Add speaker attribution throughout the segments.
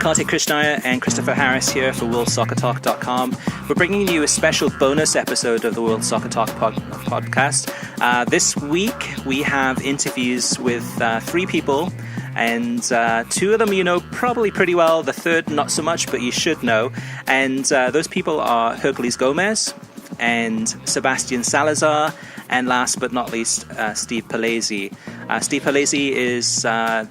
Speaker 1: Kartik Krishnaiyer and Christopher Harris here for WorldSoccerTalk.com. We're bringing you a special bonus episode of the World Soccer Talk podcast. This week we have interviews with three people, and two of them you know probably pretty well, the third not so much, but you should know. And those people are Herculez Gomez and Sebastian Salazar, and last but not least, Steve Palese. Steve Palese is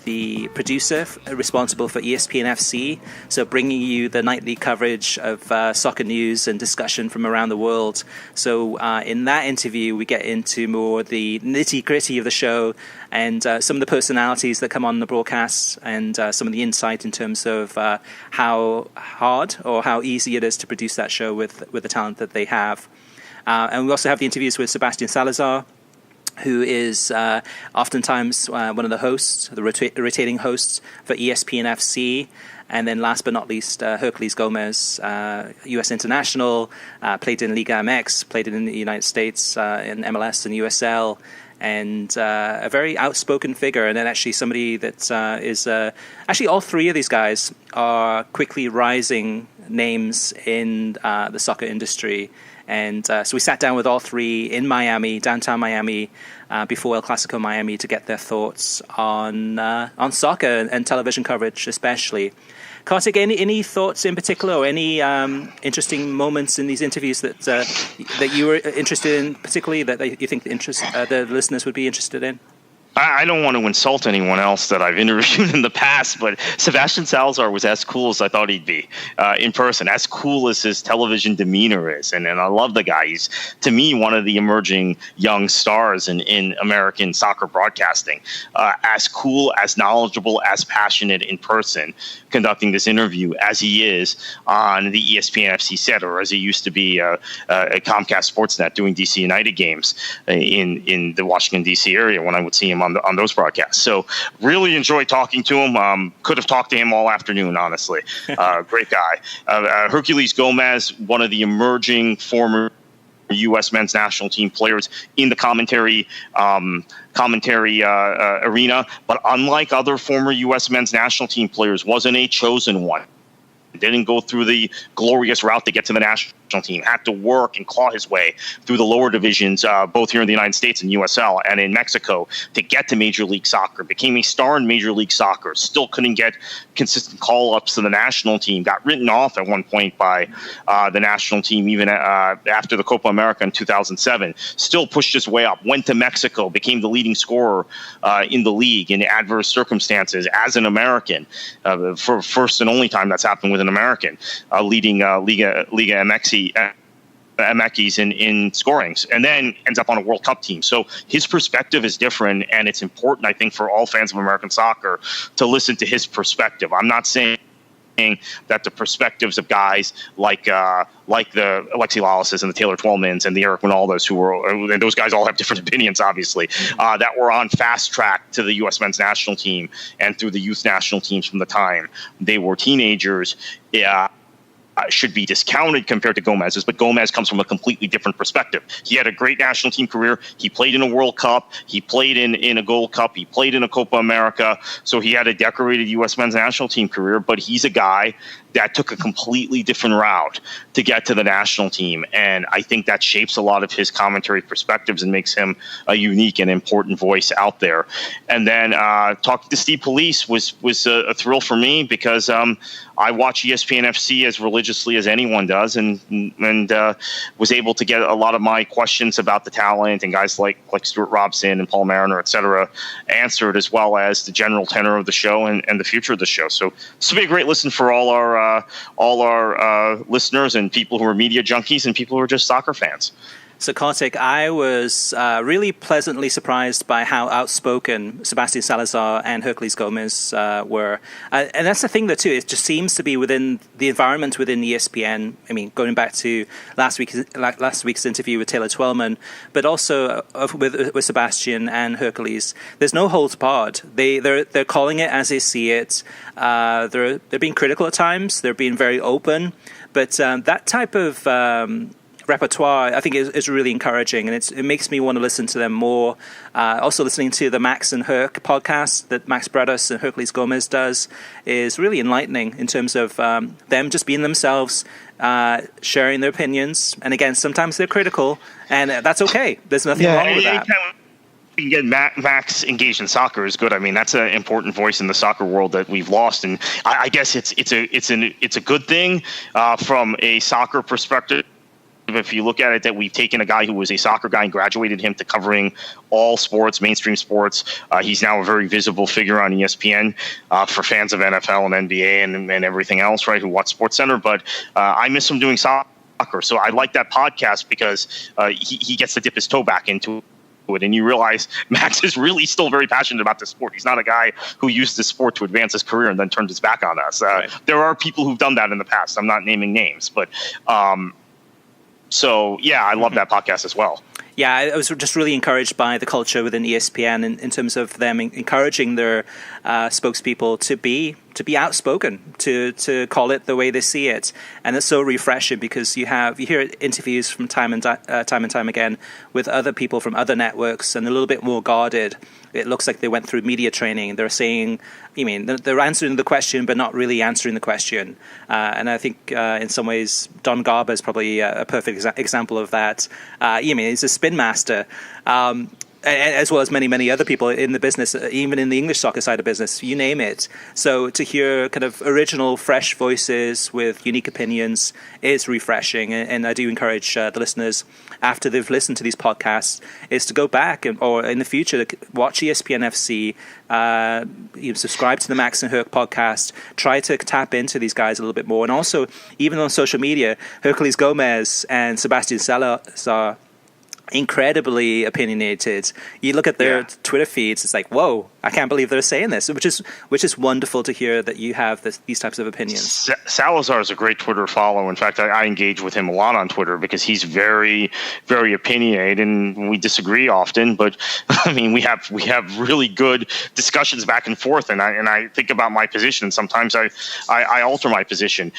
Speaker 1: the producer responsible for ESPN FC, so bringing you the nightly coverage of soccer news and discussion from around the world. So in that interview, we get into more the nitty-gritty of the show and some of the personalities that come on the broadcasts and some of the insight in terms of how hard or how easy it is to produce that show with the talent that they have. And we also have the interviews with Sebastian Salazar, who is oftentimes one of the hosts, the rotating hosts for ESPN FC. And then last but not least, Herculez Gomez, US international, played in Liga MX, played in the United States, in MLS and USL, and a very outspoken figure. And then actually somebody that is... actually, all three of these guys are quickly rising names in the soccer industry. And so we sat down with all three in Miami, downtown Miami, before El Clasico Miami, to get their thoughts on soccer and television coverage, especially. Kartik, any thoughts in particular, or any interesting moments in these interviews that you were interested in, particularly that you think the listeners would be interested in?
Speaker 2: I don't want to insult anyone else that I've interviewed in the past, but Sebastian Salazar was as cool as I thought he'd be in person, as cool as his television demeanor is. And I love the guy. He's, to me, one of the emerging young stars in American soccer broadcasting. As cool, as knowledgeable, as passionate in person, conducting this interview as he is on the ESPN FC set, or as he used to be at Comcast Sportsnet doing DC United games in the Washington, D.C. area when I would see him on those broadcasts. So really enjoyed talking to him. Could have talked to him all afternoon, honestly. Great guy. Herculez Gomez, one of the emerging former U.S. men's national team players in the commentary arena. But unlike other former U.S. men's national team players, wasn't a chosen one. Didn't go through the glorious route to get to the national team. Had to work and claw his way through the lower divisions, both here in the United States and USL and in Mexico, to get to Major League Soccer. Became a star in Major League Soccer. Still couldn't get consistent call-ups to the national team. Got written off at one point by the national team, even after the Copa America in 2007. Still pushed his way up. Went to Mexico. Became the leading scorer in the league in adverse circumstances as an American. For first and only time that's happened with an American, leading Liga MX in scorings, and then ends up on a World Cup team. So his perspective is different, and it's important, I think, for all fans of American soccer to listen to his perspective. I'm not saying that the perspectives of guys like the Alexi Lalases and the Taylor Twellmans and the Eric Ronaldos, and those guys all have different opinions, obviously, that were on fast track to the U.S. men's national team and through the youth national teams from the time they were teenagers, should be discounted compared to Gomez's, but Gomez comes from a completely different perspective. He had a great national team career. He played in a World Cup. He played in a Gold Cup. He played in a Copa America. So he had a decorated U.S. men's national team career, but he's a guy that took a completely different route to get to the national team. And I think that shapes a lot of his commentary perspectives and makes him a unique and important voice out there. And then talking to Steve Palese was a thrill for me because I watch ESPN FC as religiously as anyone does, and was able to get a lot of my questions about the talent and guys like Stuart Robson and Paul Mariner, et cetera, answered, as well as the general tenor of the show and the future of the show. So this will be a great listen for all our listeners and people who are media junkies and people who are just soccer fans.
Speaker 1: So, Kartik, I was really pleasantly surprised by how outspoken Sebastian Salazar and Herculez Gomez were. And that's the thing, though, too. It just seems to be within the environment within ESPN. I mean, going back to last week's interview with Taylor Twellman, but also with Sebastian and Herculez, there's no holds barred. They're calling it as they see it. They're being critical at times. They're being very open. But that type of repertoire, I think, is really encouraging, and it makes me want to listen to them more. Also, listening to the Max and Herc podcast that Max Bredos and Herculez Gomez does is really enlightening in terms of them just being themselves, sharing their opinions. And again, sometimes they're critical, and that's okay. There's nothing wrong with that.
Speaker 2: You can get Max engaged in soccer is good. I mean, that's an important voice in the soccer world that we've lost, and I guess it's a good thing from a soccer perspective. If you look at it, that we've taken a guy who was a soccer guy and graduated him to covering all sports, mainstream sports. He's now a very visible figure on ESPN for fans of NFL and NBA and everything else, right, who watch SportsCenter. But I miss him doing soccer. So I like that podcast because he gets to dip his toe back into it. And you realize Max is really still very passionate about the sport. He's not a guy who used the sport to advance his career and then turned his back on us. Right. There are people who've done that in the past. I'm not naming names, but so, yeah, I love that podcast as well.
Speaker 1: Yeah, I was just really encouraged by the culture within ESPN in terms of them encouraging their spokespeople to be outspoken, to call it the way they see it, and it's so refreshing because you hear interviews from time and time again with other people from other networks and a little bit more guarded. It looks like they went through media training. They're saying, they're answering the question, but not really answering the question. And I think in some ways, Don Garber is probably a perfect example of that. He's a spin master. As well as many, many other people in the business, even in the English soccer side of business, you name it. So to hear kind of original, fresh voices with unique opinions is refreshing. And I do encourage the listeners, after they've listened to these podcasts, is to go back or in the future to watch ESPN FC, subscribe to the Max and Herc podcast, try to tap into these guys a little bit more. And also, even on social media, Herculez Gomez and Sebastian Salazar, incredibly opinionated. You look at their Twitter feeds, it's like, whoa, I can't believe they're saying this, which is wonderful to hear that you have these types of opinions.
Speaker 2: Salazar is a great Twitter follow. In fact, I engage with him a lot on Twitter because he's very, very opinionated, and we disagree often. But I mean, we have really good discussions back and forth, and I think about my position. Sometimes I alter my position.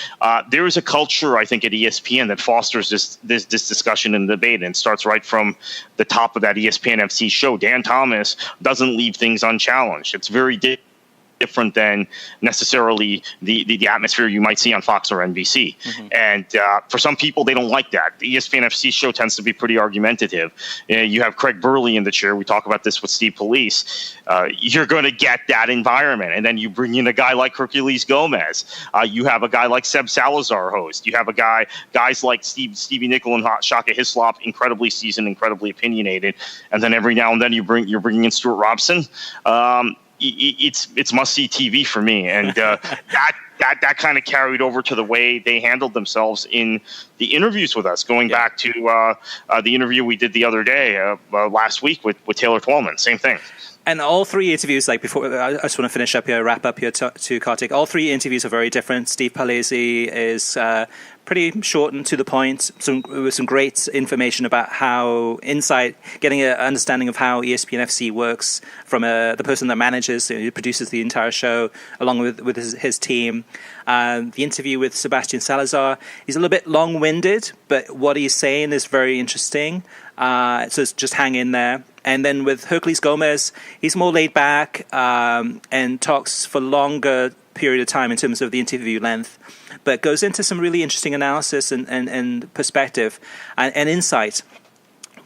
Speaker 2: There is a culture, I think, at ESPN that fosters this discussion and debate, and starts right from the top of that ESPN FC show. Dan Thomas doesn't leave things unchallenged. It's very different than necessarily the atmosphere you might see on Fox or NBC. Mm-hmm. And for some people, they don't like that. The ESPN FC show tends to be pretty argumentative. You have Craig Burley in the chair. We talk about this with Steve Palese. You're going to get that environment. And then you bring in a guy like Herculez Gomez. You have a guy like Seb Salazar host. You have guys like Stevie Nicol and Shaka Hislop, incredibly seasoned, incredibly opinionated. And then every now and then you're bringing in Stuart Robson. It's must-see TV for me, and that kind of carried over to the way they handled themselves in the interviews with us. Going back to the interview we did the other day, last week with Taylor Twellman, same thing.
Speaker 1: And all three interviews, like before, I just want to finish up here, wrap up here to Kartik. All three interviews are very different. Steve Palese is pretty short and to the point. With some great information about how getting an understanding of how ESPN FC works from the person that manages, who produces the entire show, along with his team. The interview with Sebastian Salazar, he's a little bit long-winded, but what he's saying is very interesting. So just hang in there. And then with Herculez Gomez, he's more laid back and talks for longer period of time in terms of the interview length, but goes into some really interesting analysis and perspective and insight.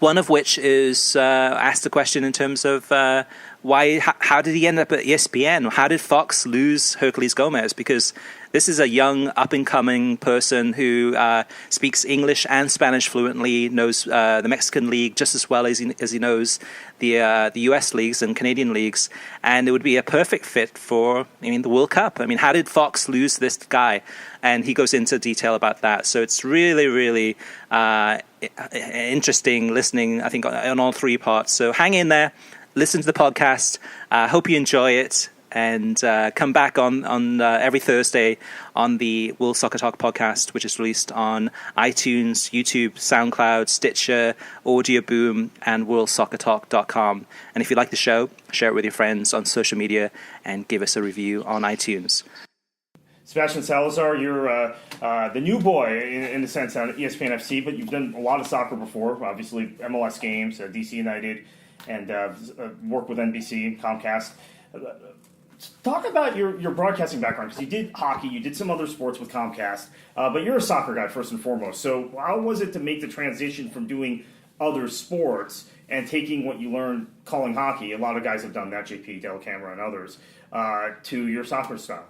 Speaker 1: One of which is asked the question in terms of how did he end up at ESPN? How did Fox lose Herculez Gomez? Because this is a young, up-and-coming person who speaks English and Spanish fluently, knows the Mexican League just as well as he knows the U.S. leagues and Canadian leagues, and it would be a perfect fit for, the World Cup. How did Fox lose this guy? And he goes into detail about that. So it's really, really interesting listening, I think, on all three parts. So hang in there, listen to the podcast. Hope you enjoy it. And come back on every Thursday on the World Soccer Talk podcast, which is released on iTunes, YouTube, SoundCloud, Stitcher, Audio Boom, and worldsoccertalk.com. And if you like the show, share it with your friends on social media and give us a review on iTunes.
Speaker 3: Sebastian Salazar, you're the new boy in the sense on ESPN FC, but you've done a lot of soccer before, obviously MLS games, DC United, and worked with NBC, Comcast. Talk about your broadcasting background, because you did hockey, you did some other sports with Comcast, but you're a soccer guy first and foremost. So how was it to make the transition from doing other sports and taking what you learned calling hockey, a lot of guys have done that, JP, Del Camera, and others, to your soccer style?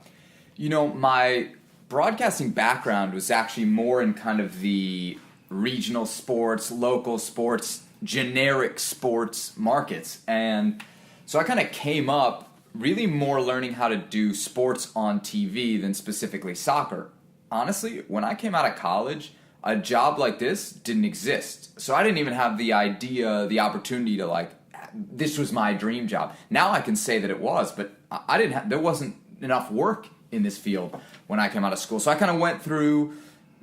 Speaker 4: You know, my broadcasting background was actually more in kind of the regional sports, local sports, generic sports markets. And so I kind of came up really more learning how to do sports on TV than specifically soccer. Honestly, when I came out of college, a job like this didn't exist. So I didn't even have the idea, the opportunity to this was my dream job. Now I can say that it was, but there wasn't enough work in this field when I came out of school. So I kind of went through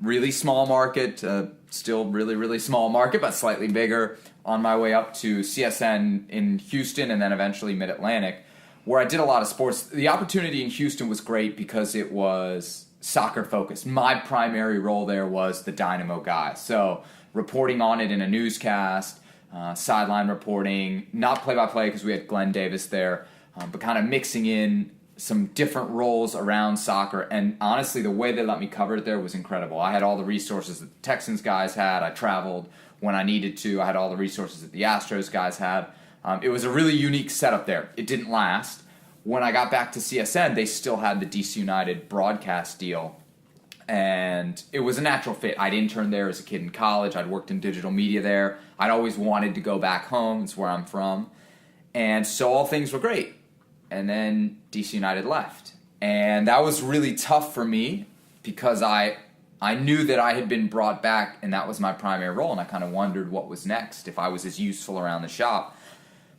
Speaker 4: really small market, still really, really small market, but slightly bigger, on my way up to CSN in Houston and then eventually Mid-Atlantic, where I did a lot of sports. The opportunity in Houston was great because it was soccer focused. My primary role there was the Dynamo guy. So reporting on it in a newscast, sideline reporting, not play-by-play because we had Glenn Davis there, but kind of mixing in some different roles around soccer. And honestly, the way they let me cover it there was incredible. I had all the resources that the Texans guys had. I traveled when I needed to. I had all the resources that the Astros guys had. It was a really unique setup there. It didn't last. When I got back to CSN, they still had the DC United broadcast deal. And it was a natural fit. I'd interned there as a kid in college. I'd worked in digital media there. I'd always wanted to go back home. It's where I'm from. And so all things were great. And then DC United left. And that was really tough for me because I knew that I had been brought back and that was my primary role. And I kind of wondered what was next, if I was as useful around the shop.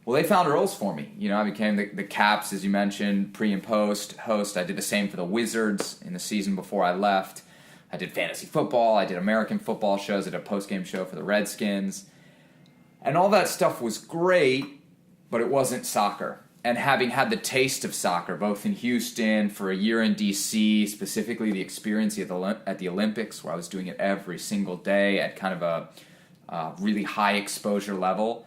Speaker 4: Well, they found roles for me. You know, I became the Caps, as you mentioned, pre and post host. I did the same for the Wizards in the season before I left. I did fantasy football. I did American football shows. I did a post-game show for the Redskins. And all that stuff was great, but it wasn't soccer. And having had the taste of soccer, both in Houston, for a year in D.C., specifically the experience at the Olympics, where I was doing it every single day at kind of a really high exposure level.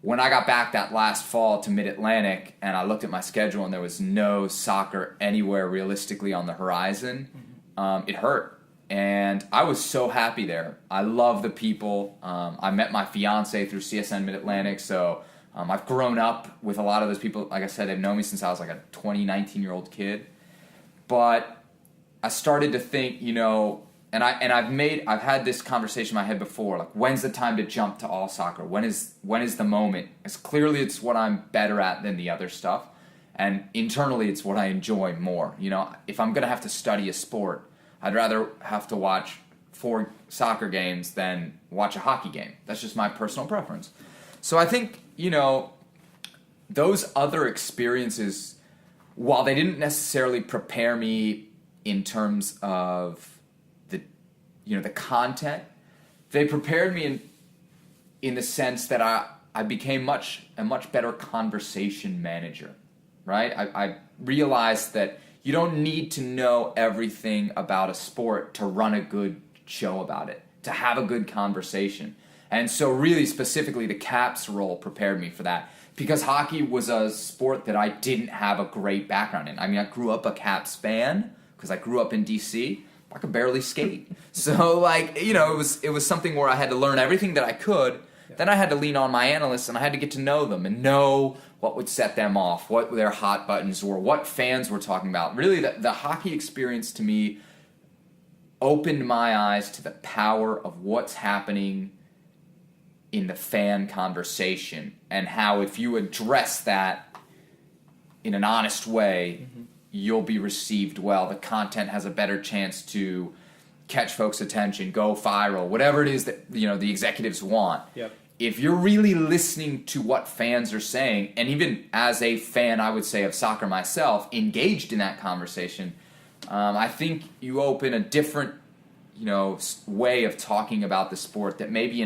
Speaker 4: When I got back that last fall to Mid-Atlantic and I looked at my schedule and there was no soccer anywhere realistically on the horizon, it hurt. And I was so happy there. I love the people. I met my fiance through CSN Mid-Atlantic, so I've grown up with a lot of those people. Like I said, they've known me since I was like a 19-year-old kid. But I started to think, you know, and I've had this conversation in my head before, like, when's the time to jump to all soccer? When is the moment? It's clearly it's what I'm better at than the other stuff. And internally it's what I enjoy more. You know, if I'm going to have to study a sport, I'd rather have to watch 4 soccer games than watch a hockey game. That's just my personal preference. So I think, you know, those other experiences, while they didn't necessarily prepare me in terms of the content, they prepared me in the sense that I became a much better conversation manager, right? I realized that you don't need to know everything about a sport to run a good show about it, to have a good conversation. And so really specifically the Caps role prepared me for that, because hockey was a sport that I didn't have a great background in. I mean, I grew up a Caps fan because I grew up in D.C., I could barely skate. So, like, you know, it was something where I had to learn everything that I could. Yeah. Then I had to lean on my analysts, and I had to get to know them and know what would set them off, what their hot buttons were, what fans were talking about. Really, the hockey experience to me opened my eyes to the power of what's happening in the fan conversation and how if you address that in an honest way, you'll be received well. The content has a better chance to catch folks' attention, go viral, whatever it is that, you know, the executives want.
Speaker 3: Yep.
Speaker 4: If you're really listening to what fans are saying, and even as a fan, I would say, of soccer myself, engaged in that conversation, I think you open a different, you know, way of talking about the sport that maybe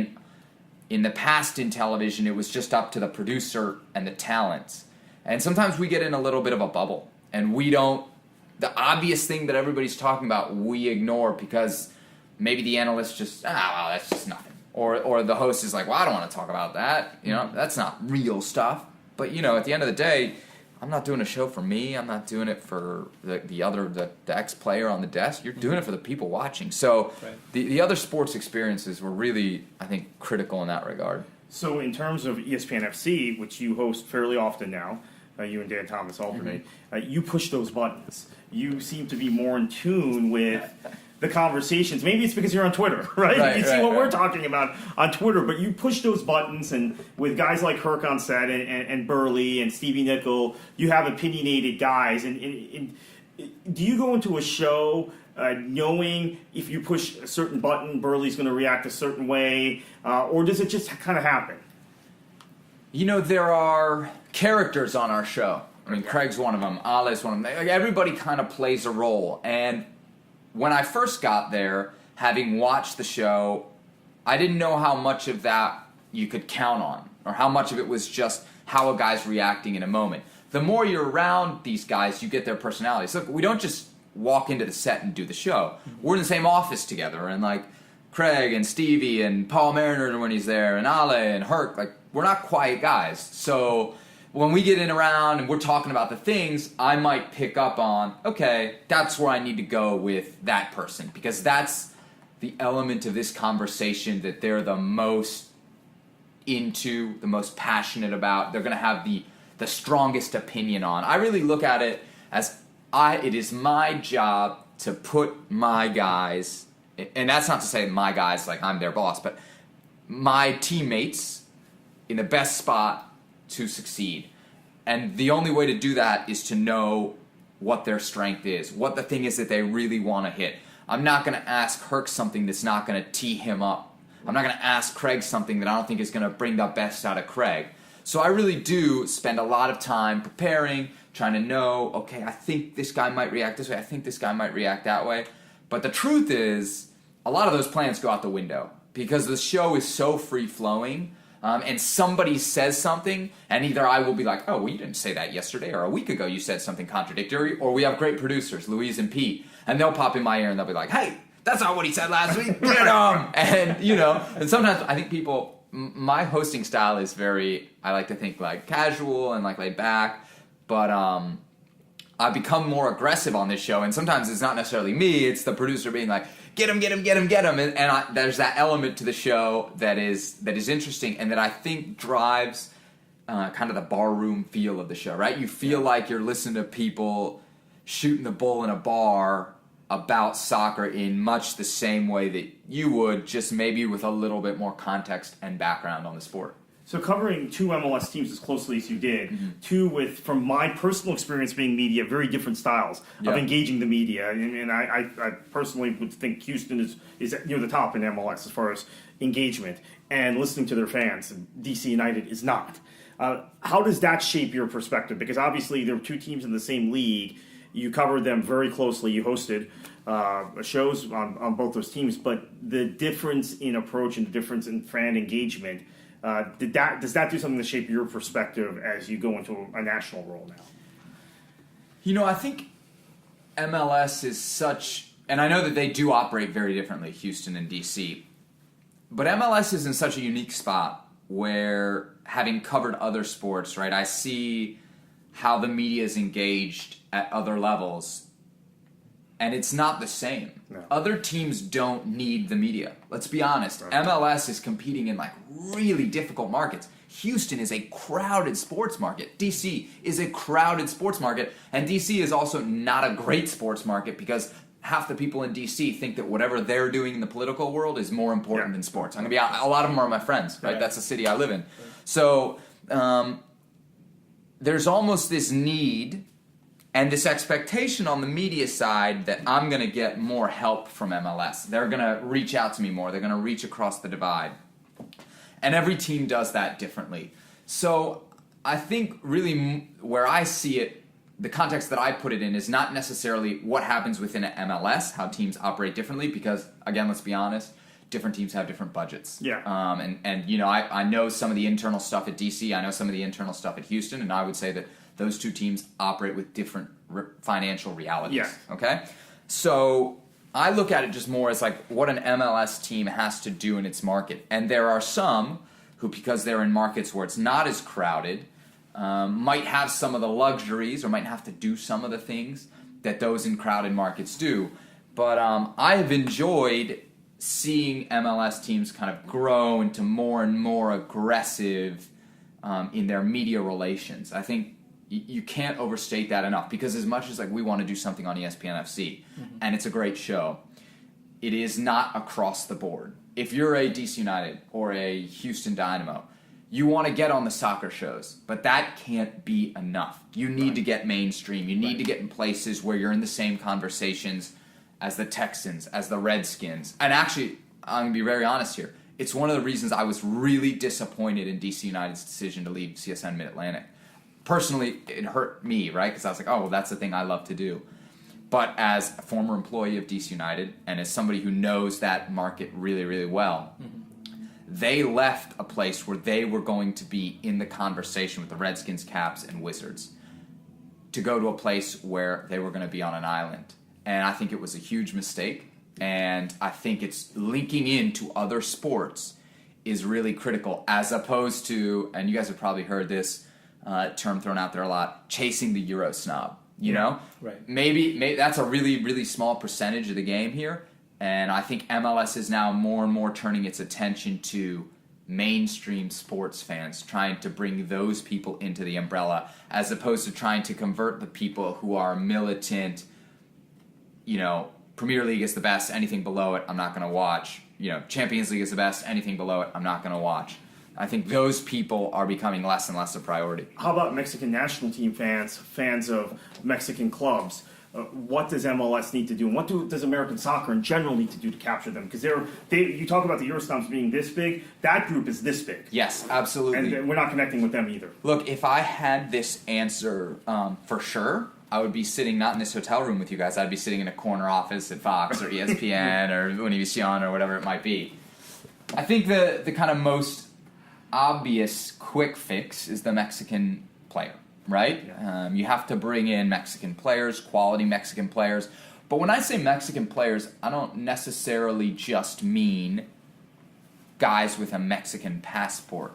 Speaker 4: in the past in television, it was just up to the producer and the talents. And sometimes we get in a little bit of a bubble. And we don't the obvious thing that everybody's talking about, we ignore because maybe the analyst just, well, that's just nothing. Or the host is like, well, I don't want to talk about that. That's not real stuff. But, at the end of the day, I'm not doing a show for me. I'm not doing it for the ex-player on the desk. You're doing it for the people watching. So the other sports experiences were really, I think, critical in that regard.
Speaker 3: So in terms of ESPN FC, which you host fairly often now, you and Dan Thomas alternate, you push those buttons. You seem to be more in tune with the conversations. Maybe it's because you're on Twitter, right? You see what we're talking about on Twitter, but you push those buttons, and with guys like Herc on set and Burley and Stevie Nickel, you have opinionated guys. And do you go into a show knowing if you push a certain button, Burley's going to react a certain way, or does it just kind of happen?
Speaker 4: There are characters on our show. I mean, Craig's one of them, Ale's one of them. Like, everybody kind of plays a role. And when I first got there, having watched the show, I didn't know how much of that you could count on, or how much of it was just how a guy's reacting in a moment. The more you're around these guys, you get their personalities. Look, we don't just walk into the set and do the show. We're in the same office together, and like Craig and Stevie and Paul Mariner when he's there, and Ale and Herc, like, we're not quiet guys. So when we get in around and we're talking about the things, I might pick up on, okay, that's where I need to go with that person, because that's the element of this conversation that they're the most into, the most passionate about. They're going to have the strongest opinion on. I really look at it as it is my job to put my guys, and that's not to say my guys like I'm their boss, but my teammates in the best spot to succeed. And the only way to do that is to know what their strength is, what the thing is that they really want to hit. I'm not going to ask Herc something that's not going to tee him up. I'm not going to ask Craig something that I don't think is going to bring the best out of Craig. So I really do spend a lot of time preparing, trying to know, okay, I think this guy might react this way, I think this guy might react that way. But the truth is, a lot of those plans go out the window because the show is so free-flowing. And somebody says something, and either I will be like, oh, well, you didn't say that yesterday, or a week ago you said something contradictory, or we have great producers, Louise and Pete, and they'll pop in my ear and they'll be like, hey, that's not what he said last week, get him! And, and sometimes I think people, my hosting style is very, I like to think like casual and like laid back, but I've become more aggressive on this show, and sometimes it's not necessarily me, it's the producer being like, get him, and there's that element to the show that is interesting, and that I think drives kind of the barroom feel of the show, right? You feel like you're listening to people shooting the bull in a bar about soccer in much the same way that you would, just maybe with a little bit more context and background on the sport.
Speaker 3: So covering two MLS teams as closely as you did, two with, from my personal experience being media, very different styles of engaging the media. And I personally would think Houston is near the top in MLS as far as engagement and listening to their fans. DC United is not. How does that shape your perspective? Because obviously there are two teams in the same league. You covered them very closely. You hosted shows on both those teams. But the difference in approach and the difference in fan engagement, does that do something to shape your perspective as you go into a national role now?
Speaker 4: I think MLS is such, and I know that they do operate very differently, Houston and DC, but MLS is in such a unique spot where, having covered other sports, right, I see how the media is engaged at other levels, and it's not the same. No. Other teams don't need the media. Let's be honest. Right. MLS is competing in like really difficult markets. Houston is a crowded sports market. DC is a crowded sports market. And DC is also not a great sports market because half the people in DC think that whatever they're doing in the political world is more important than sports. I'm gonna be a lot of them are my friends, right? That's the city I live in. Right. So there's almost this need and this expectation on the media side that I'm going to get more help from MLS. They're going to reach out to me more. They're going to reach across the divide. And every team does that differently. So I think really where I see it, the context that I put it in is not necessarily what happens within an MLS, how teams operate differently, because, again, let's be honest, different teams have different budgets. Yeah. And I know some of the internal stuff at DC. I know some of the internal stuff at Houston, and I would say that those two teams operate with different financial realities.
Speaker 3: Yeah.
Speaker 4: Okay? So I look at it just more as like what an MLS team has to do in its market. And there are some who, because they're in markets where it's not as crowded, might have some of the luxuries or might have to do some of the things that those in crowded markets do. But I have enjoyed seeing MLS teams kind of grow into more and more aggressive in their media relations. I think you can't overstate that enough, because as much as like we want to do something on ESPN FC, and it's a great show, it is not across the board. If you're a DC United or a Houston Dynamo, you want to get on the soccer shows, but that can't be enough. You need to get mainstream. You need to get in places where you're in the same conversations as the Texans, as the Redskins. And actually, I'm going to be very honest here, it's one of the reasons I was really disappointed in DC United's decision to leave CSN Mid-Atlantic. Personally, it hurt me, right? Because I was like, oh, well, that's the thing I love to do. But as a former employee of DC United and as somebody who knows that market really, really well, they left a place where they were going to be in the conversation with the Redskins, Caps, and Wizards to go to a place where they were going to be on an island. And I think it was a huge mistake. And I think it's linking into other sports is really critical, as opposed to, and you guys have probably heard this term thrown out there a lot, chasing the Euro snob. You know?
Speaker 1: Right.
Speaker 4: Maybe that's a really, really small percentage of the game here. And I think MLS is now more and more turning its attention to mainstream sports fans, trying to bring those people into the umbrella, as opposed to trying to convert the people who are militant, you know, Premier League is the best, anything below it, I'm not going to watch. You know, Champions League is the best, anything below it, I'm not going to watch. I think those people are becoming less and less a priority.
Speaker 3: How about Mexican national team fans of Mexican clubs? What does MLS need to do, and what does American soccer in general need to do to capture them? Because you talk about the Eurostomps being this big, that group is this big.
Speaker 4: Yes, absolutely.
Speaker 3: And we're not connecting with them either.
Speaker 4: Look, if I had this answer for sure, I would be sitting not in this hotel room with you guys. I'd be sitting in a corner office at Fox or ESPN or Univision or whatever it might be. I think the kind of most obvious quick fix is the Mexican player, right? Yeah. You have to bring in Mexican players, quality Mexican players. But when I say Mexican players, I don't necessarily just mean guys with a Mexican passport.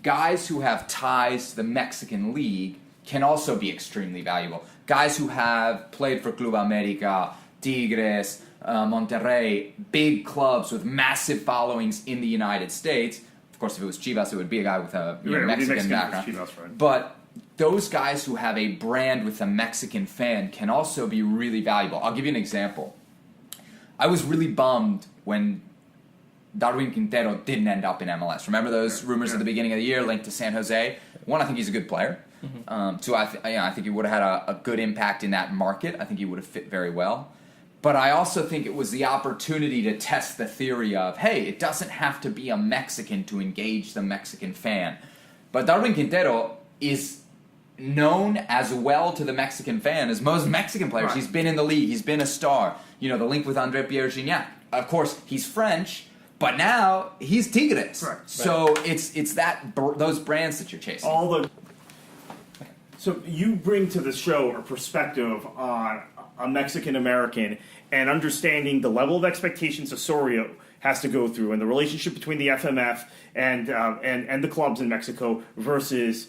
Speaker 4: Guys who have ties to the Mexican league can also be extremely valuable. Guys who have played for Club America, Tigres, Monterrey, big clubs with massive followings in the United States. Of course, if it was Chivas, it would be a guy with a Mexican background.
Speaker 3: Chivas, right.
Speaker 4: But those guys who have a brand with a Mexican fan can also be really valuable. I'll give you an example. I was really bummed when Darwin Quintero didn't end up in MLS. Remember those rumors at the beginning of the year linked to San Jose? One, I think he's a good player. Two, I think he would have had a good impact in that market. I think he would have fit very well. But I also think it was the opportunity to test the theory of, hey, it doesn't have to be a Mexican to engage the Mexican fan. But Darwin Quintero is known as well to the Mexican fan as most Mexican players. Right. He's been in the league. He's been a star. You know, the link with André Pierre Gignac. Of course, he's French, but now he's Tigres. Right. So it's those brands that you're chasing.
Speaker 3: So you bring to the show a perspective on a Mexican-American and understanding the level of expectations Osorio has to go through and the relationship between the FMF and the clubs in Mexico versus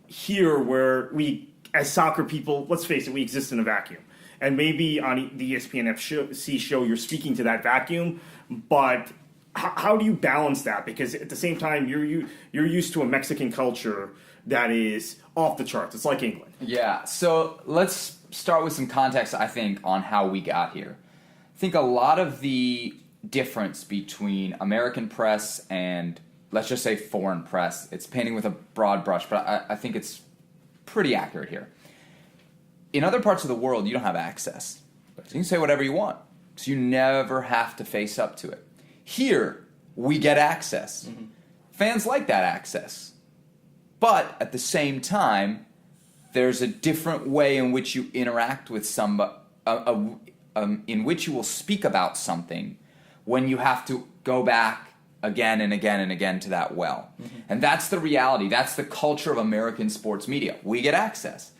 Speaker 3: here where we, as soccer people, let's face it, we exist in a vacuum. And maybe on the ESPN FC show you're speaking to that vacuum, but how do you balance that? Because at the same time, you're used to a Mexican culture that is off the charts. It's like England.
Speaker 4: Yeah, so let's start with some context, I think, on how we got here. I think a lot of the difference between American press and, let's just say, foreign press, it's painting with a broad brush, but I think it's pretty accurate here. In other parts of the world, you don't have access. So you can say whatever you want. So you never have to face up to it. Here, we get access. Mm-hmm. Fans like that access. But at the same time, there's a different way in which you interact with somebody, in which you will speak about something when you have to go back again and again and again to that well. And that's the reality. That's the culture of American sports media. We get access.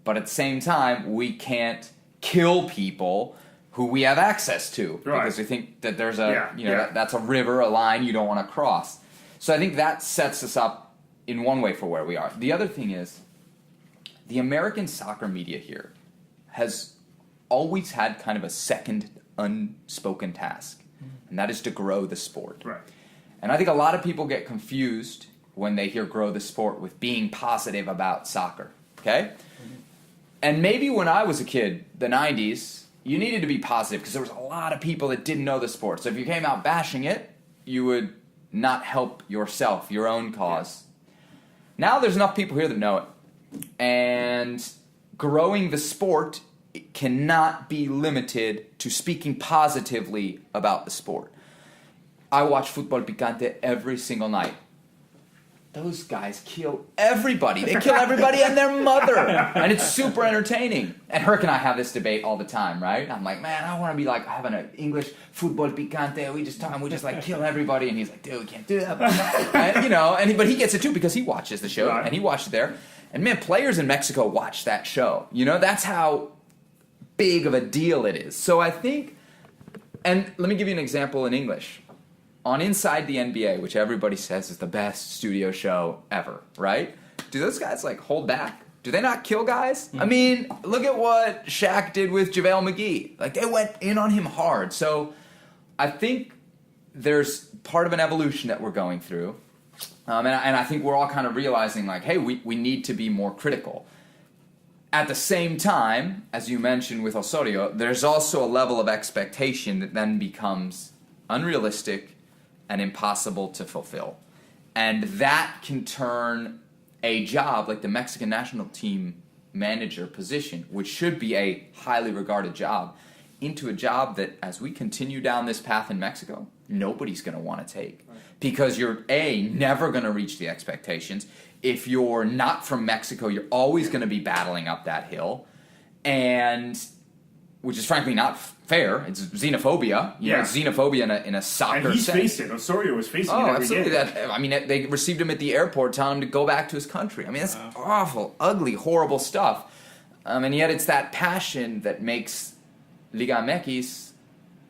Speaker 4: But at the same time, we can't kill people who we have access to.
Speaker 3: Right.
Speaker 4: Because we think that there's that's a river, a line you don't want to cross. So I think that sets us up in one way for where we are. The other thing is, the American soccer media here has always had kind of a second unspoken task, and that is to grow the sport.
Speaker 3: Right.
Speaker 4: And I think a lot of people get confused when they hear grow the sport with being positive about soccer, okay? And maybe when I was a kid, the 90s, you needed to be positive because there was a lot of people that didn't know the sport. So if you came out bashing it, you would not help yourself, your own cause. Now there's enough people here that know it. And growing the sport cannot be limited to speaking positively about the sport. I watch Football Picante every single night. Those guys kill everybody. They kill everybody and their mother. And it's super entertaining. And Herc and I have this debate all the time, right? I'm like, man, I want to be like having an English Football Picante. We just like kill everybody. And he's like, dude, we can't do that. And, but he gets it too because he watches the show. Right. And he watched it there. And man, players in Mexico watch that show. That's how big of a deal it is. So I think, and let me give you an example in English. On Inside the NBA, which everybody says is the best studio show ever, right? Do those guys hold back? Do they not kill guys? I mean, look at what Shaq did with JaVale McGee. They went in on him hard. So I think there's part of an evolution that we're going through. And I think we're all kind of realizing, hey, we need to be more critical. At the same time, as you mentioned with Osorio, there's also a level of expectation that then becomes unrealistic and impossible to fulfill. And that can turn a job like the Mexican national team manager position, which should be a highly regarded job, into a job that, as we continue down this path in Mexico, nobody's going to want to take. Right. Because you're, never going to reach the expectations. If you're not from Mexico, you're always going to be battling up that hill. And which is frankly not fair. It's xenophobia. It's xenophobia in a soccer
Speaker 3: and he's
Speaker 4: sense.
Speaker 3: faced it. Osorio was facing it every
Speaker 4: absolutely.
Speaker 3: day.
Speaker 4: They received him at the airport telling him to go back to his country. That's awful, ugly, horrible stuff. And yet it's that passion that makes Liga MX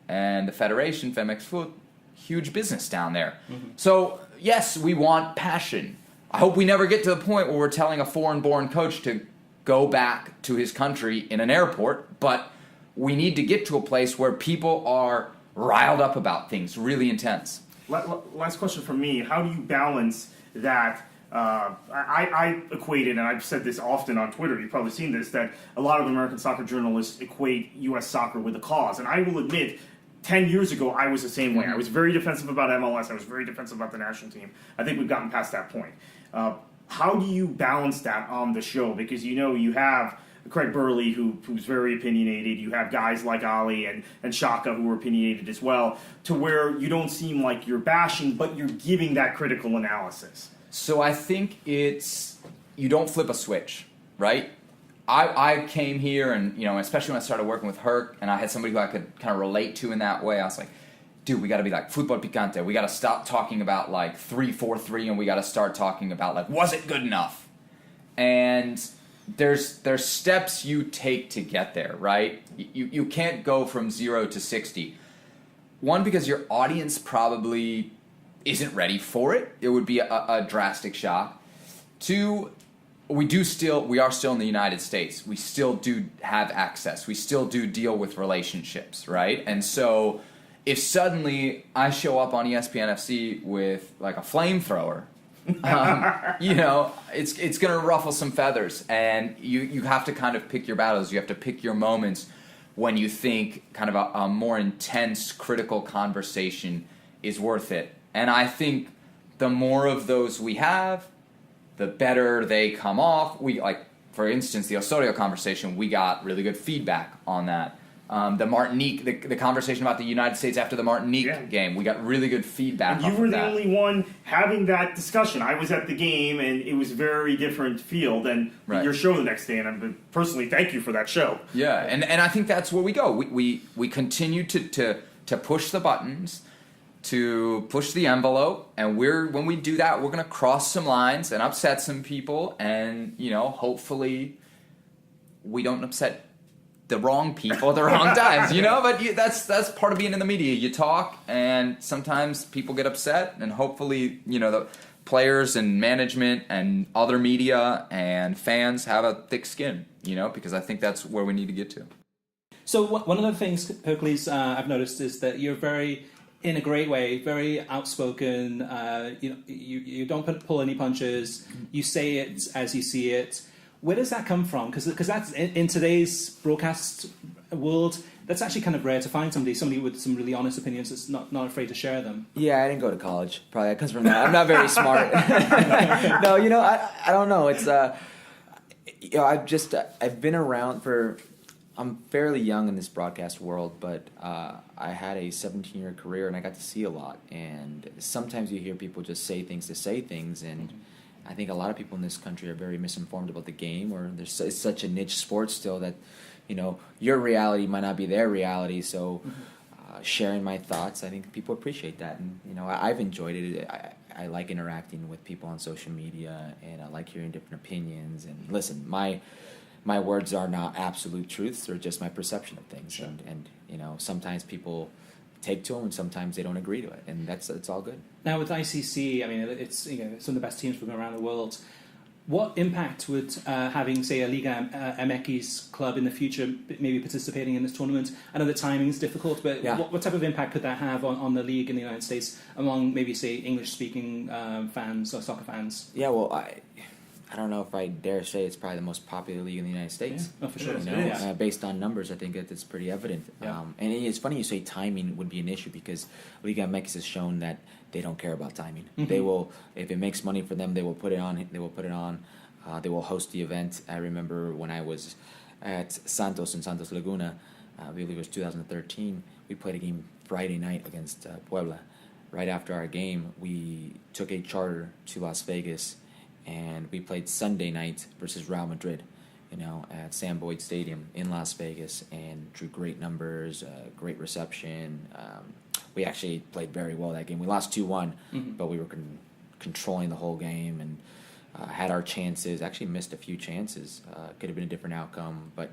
Speaker 4: and the Federation, FMX Foot, huge business down there. Mm-hmm. So, yes, we want passion. I hope we never get to the point where we're telling a foreign-born coach to go back to his country in an airport, but we need to get to a place where people are riled up about things, really intense.
Speaker 3: Last question from me. How do you balance that? I equated, and I've said this often on Twitter, you've probably seen this, that a lot of American soccer journalists equate U.S. soccer with a cause. And I will admit, 10 years ago, I was the same way. I was very defensive about MLS. I was very defensive about the national team. I think we've gotten past that point. How do you balance that on the show? Because you have Craig Burley, who's very opinionated. You have guys like Ali and Shaka who are opinionated as well, to where you don't seem like you're bashing, but you're giving that critical analysis.
Speaker 4: So I think you don't flip a switch, right? I came here and, especially when I started working with Herc and I had somebody who I could kind of relate to in that way, I was like, dude, we got to be like Football Picante. We got to stop talking about 3-4-3 and we got to start talking about was it good enough? And there's steps you take to get there, right? You can't go from 0 to 60. One, because your audience probably isn't ready for it. It would be a drastic shock. Two, we are still in the United States. We still do have access. We still do deal with relationships, right? And so if suddenly I show up on ESPN FC with a flamethrower, it's going to ruffle some feathers, and you have to kind of pick your battles. You have to pick your moments when you think kind of a more intense, critical conversation is worth it. And I think the more of those we have, the better they come off. For instance, the Osorio conversation, we got really good feedback on that. The Martinique, the conversation about the United States after the Martinique game, we got really good feedback.
Speaker 3: And you were the only one having that discussion. I was at the game, and it was a very different feel than your show the next day. And I personally thank you for that show.
Speaker 4: Yeah, and I think that's where we go. We continue to push the buttons. to push the envelope, and when we do that, we're going to cross some lines and upset some people, and hopefully we don't upset the wrong people at the wrong times, but that's part of being in the media. You talk, and sometimes people get upset, and hopefully the players and management and other media and fans have a thick skin, because I think that's where we need to get to.
Speaker 1: So one of the things, Herculez, I've noticed is that you're in a great way, very outspoken. You don't pull any punches. You say it as you see it. Where does that come from? Because that's in today's broadcast world, that's actually kind of rare to find somebody with some really honest opinions that's not afraid to share them.
Speaker 5: Yeah, I didn't go to college. Probably that comes from that. I'm not very smart. No, I don't know. It's I've been around for. I'm fairly young in this broadcast world, but I had a 17-year career, and I got to see a lot. And sometimes you hear people just say things to say things, and I think a lot of people in this country are very misinformed about the game, or it's such a niche sport still that, your reality might not be their reality. So sharing my thoughts, I think people appreciate that. And, I've enjoyed it. I like interacting with people on social media, and I like hearing different opinions. And listen, my words are not absolute truths; they're just my perception of things. Sure. And sometimes people take to them, and sometimes they don't agree to it, and it's all good.
Speaker 1: Now with ICC, I mean, it's some of the best teams from around the world. What impact would having, say, a Liga MX club in the future maybe participating in this tournament? I know the timing is difficult, but
Speaker 5: yeah.
Speaker 1: What type of impact could that have on the league in the United States among maybe, say, English-speaking fans or soccer fans?
Speaker 5: Yeah, well, I don't know if I dare say it's probably the most popular league in the United States.
Speaker 1: Yeah. Oh, for sure.
Speaker 5: Based on numbers, I think it's pretty evident.
Speaker 1: Yeah.
Speaker 5: And it's funny you say timing would be an issue, because Liga MX has shown that they don't care about timing.
Speaker 1: Mm-hmm.
Speaker 5: They will, if it makes money for them, they will put it on. They will host the event. I remember when I was at Santos in Santos Laguna, I believe it was 2013. We played a game Friday night against Puebla. Right after our game, we took a charter to Las Vegas, and we played Sunday night versus Real Madrid, at Sam Boyd Stadium in Las Vegas, and drew great numbers, great reception. We actually played very well that game. We lost 2-1, but we were controlling the whole game, and had our chances. Actually missed a few chances. Could have been a different outcome, but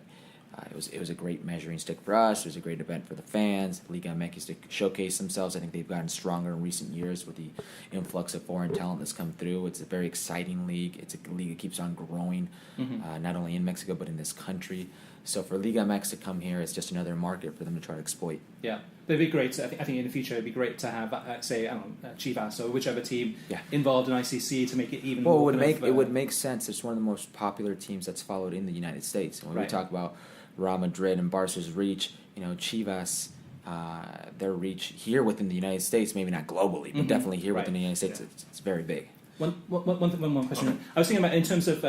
Speaker 5: it was a great measuring stick for us. It was a great event for the fans. Liga MX to showcase themselves. I think they've gotten stronger in recent years with the influx of foreign talent that's come through. It's a very exciting league. It's a league that keeps on growing, not only in Mexico but in this country. So for Liga MX to come here, it's just another market for them to try to exploit.
Speaker 1: Yeah, it'd be great. I think in the future it'd be great to have, say, Chivas or whichever team involved in ICC to make it even.
Speaker 5: Well, it would make sense. It's one of the most popular teams that's followed in the United States. And when we talk about Real Madrid and Barca's reach, Chivas, their reach here within the United States, maybe not globally, but definitely here within the United States, it's very big.
Speaker 1: One more question. I was thinking about, in terms of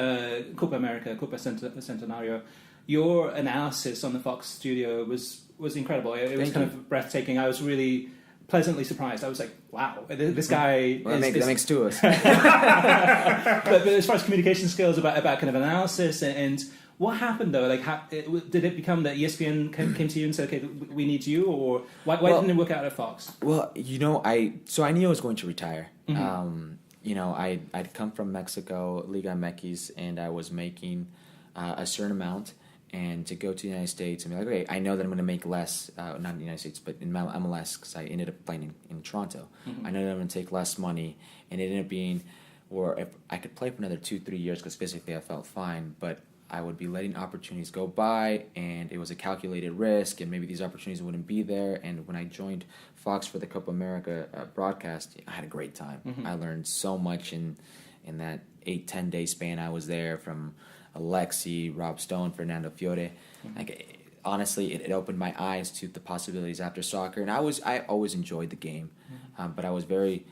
Speaker 1: Copa America, Copa Centenario, your analysis on the Fox studio was incredible. It was kind of breathtaking. I was really pleasantly surprised. I was like, wow, this guy...
Speaker 5: Well, that makes two of us.
Speaker 1: but as far as communication skills, about kind of analysis, and what happened, though? Like, did it become that ESPN came to you and said, okay, we need you, or why didn't it work out at Fox?
Speaker 5: Well, I knew I was going to retire. I'd come from Mexico, Liga MX, and I was making a certain amount. And to go to the United States and be like, okay, I know that I'm going to make less, not in the United States, but in MLS, because I ended up playing in Toronto. I know that I'm going to take less money, and it ended up being, or if I could play for another 2-3 years, because physically I felt fine, but I would be letting opportunities go by, and it was a calculated risk, and maybe these opportunities wouldn't be there. And when I joined Fox for the Copa America broadcast, I had a great time. I learned so much in that 8-10 day span I was there, from Alexi, Rob Stone, Fernando Fiore. Honestly, it opened my eyes to the possibilities after soccer, and I always enjoyed the game, but I was very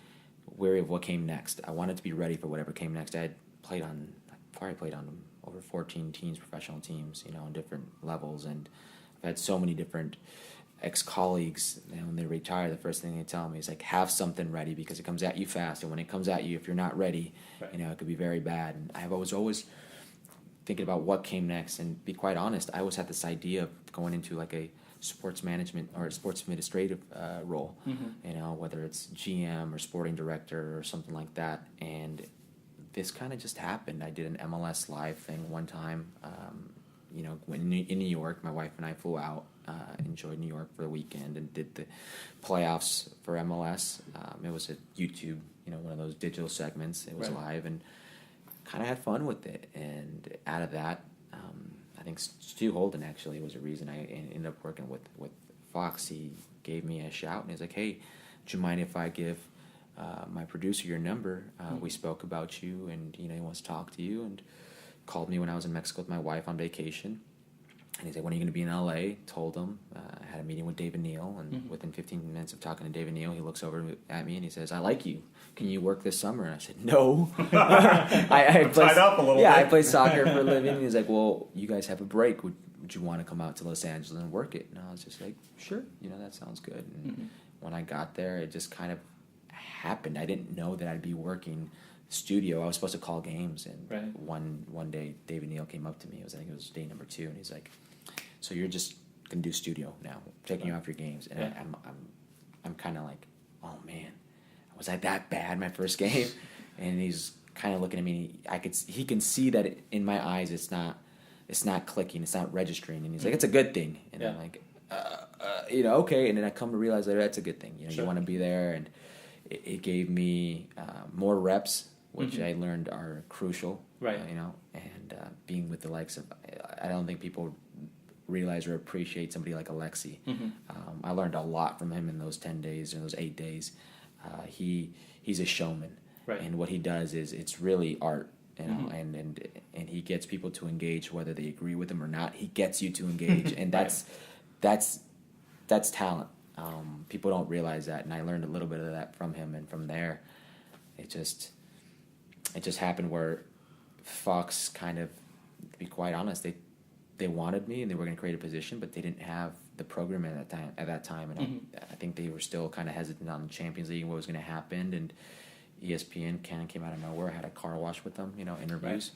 Speaker 5: wary of what came next. I wanted to be ready for whatever came next. I probably played on over 14 teams, professional teams, on different levels, and I've had so many different ex-colleagues, when they retire, the first thing they tell me is like, have something ready, because it comes at you fast, and when it comes at you, if you're not ready, it could be very bad. And I was always thinking about what came next, and be quite honest, I always had this idea of going into like a sports management or sports administrative role, you know, whether it's GM or sporting director or something like that. And this kind of just happened. I did an MLS live thing one time, you know, when in New York. My wife and I flew out, enjoyed New York for the weekend, and did the playoffs for MLS. It was a YouTube, you know, one of those digital segments. It was live, and kind of had fun with it. And out of that, I think Stu Holden actually was a reason I ended up working with Fox. He gave me a shout, and he's like, "Hey, do you mind if I give my producer your number? We spoke about you, and you know, he wants to talk to you." And called me when I was in Mexico with my wife on vacation. And he's like, "When are you going to be in LA?" Told him. I had a meeting with David Neal, and within 15 minutes of talking to David Neal, he looks over at me and he says, "I like you. Can you work this summer?" And I said, "No." I
Speaker 3: tied up a little bit.
Speaker 5: Yeah, I play soccer for a living. And he's like, "Well, you guys have a break. Would you want to come out to Los Angeles and work it?" And I was just like, "Sure. You know, that sounds good." And when I got there, it just kind of happened. I didn't know that I'd be working studio. I was supposed to call games, and one day David Neal came up to me. I think it was day number 2, and he's like, "So you're just gonna do studio now, taking you off your games?" And I'm kind of like, "Oh man, was I that bad my first game?" And he's kind of looking at me. He can see that in my eyes, it's not clicking, it's not registering. And he's like, "It's a good thing." And I'm like, you know, okay. And then I come to realize that that's a good thing. You know, you want to be there, and it gave me more reps, which I learned are crucial, you know, and being with the likes of, I don't think people realize or appreciate somebody like Alexi. I learned a lot from him in those 10 days, or those 8 days. He's a showman, and what he does is, it's really art, you know, and he gets people to engage whether they agree with him or not. He gets you to engage, and that's talent. People don't realize that, and I learned a little bit of that from him, and from there, it just happened where Fox kind of, to be quite honest, they wanted me and they were going to create a position, but they didn't have the program at that time, and I think they were still kind of hesitant on the Champions League and what was going to happen. And ESPN kind of came out of nowhere, had a car wash with them, you know, interviews,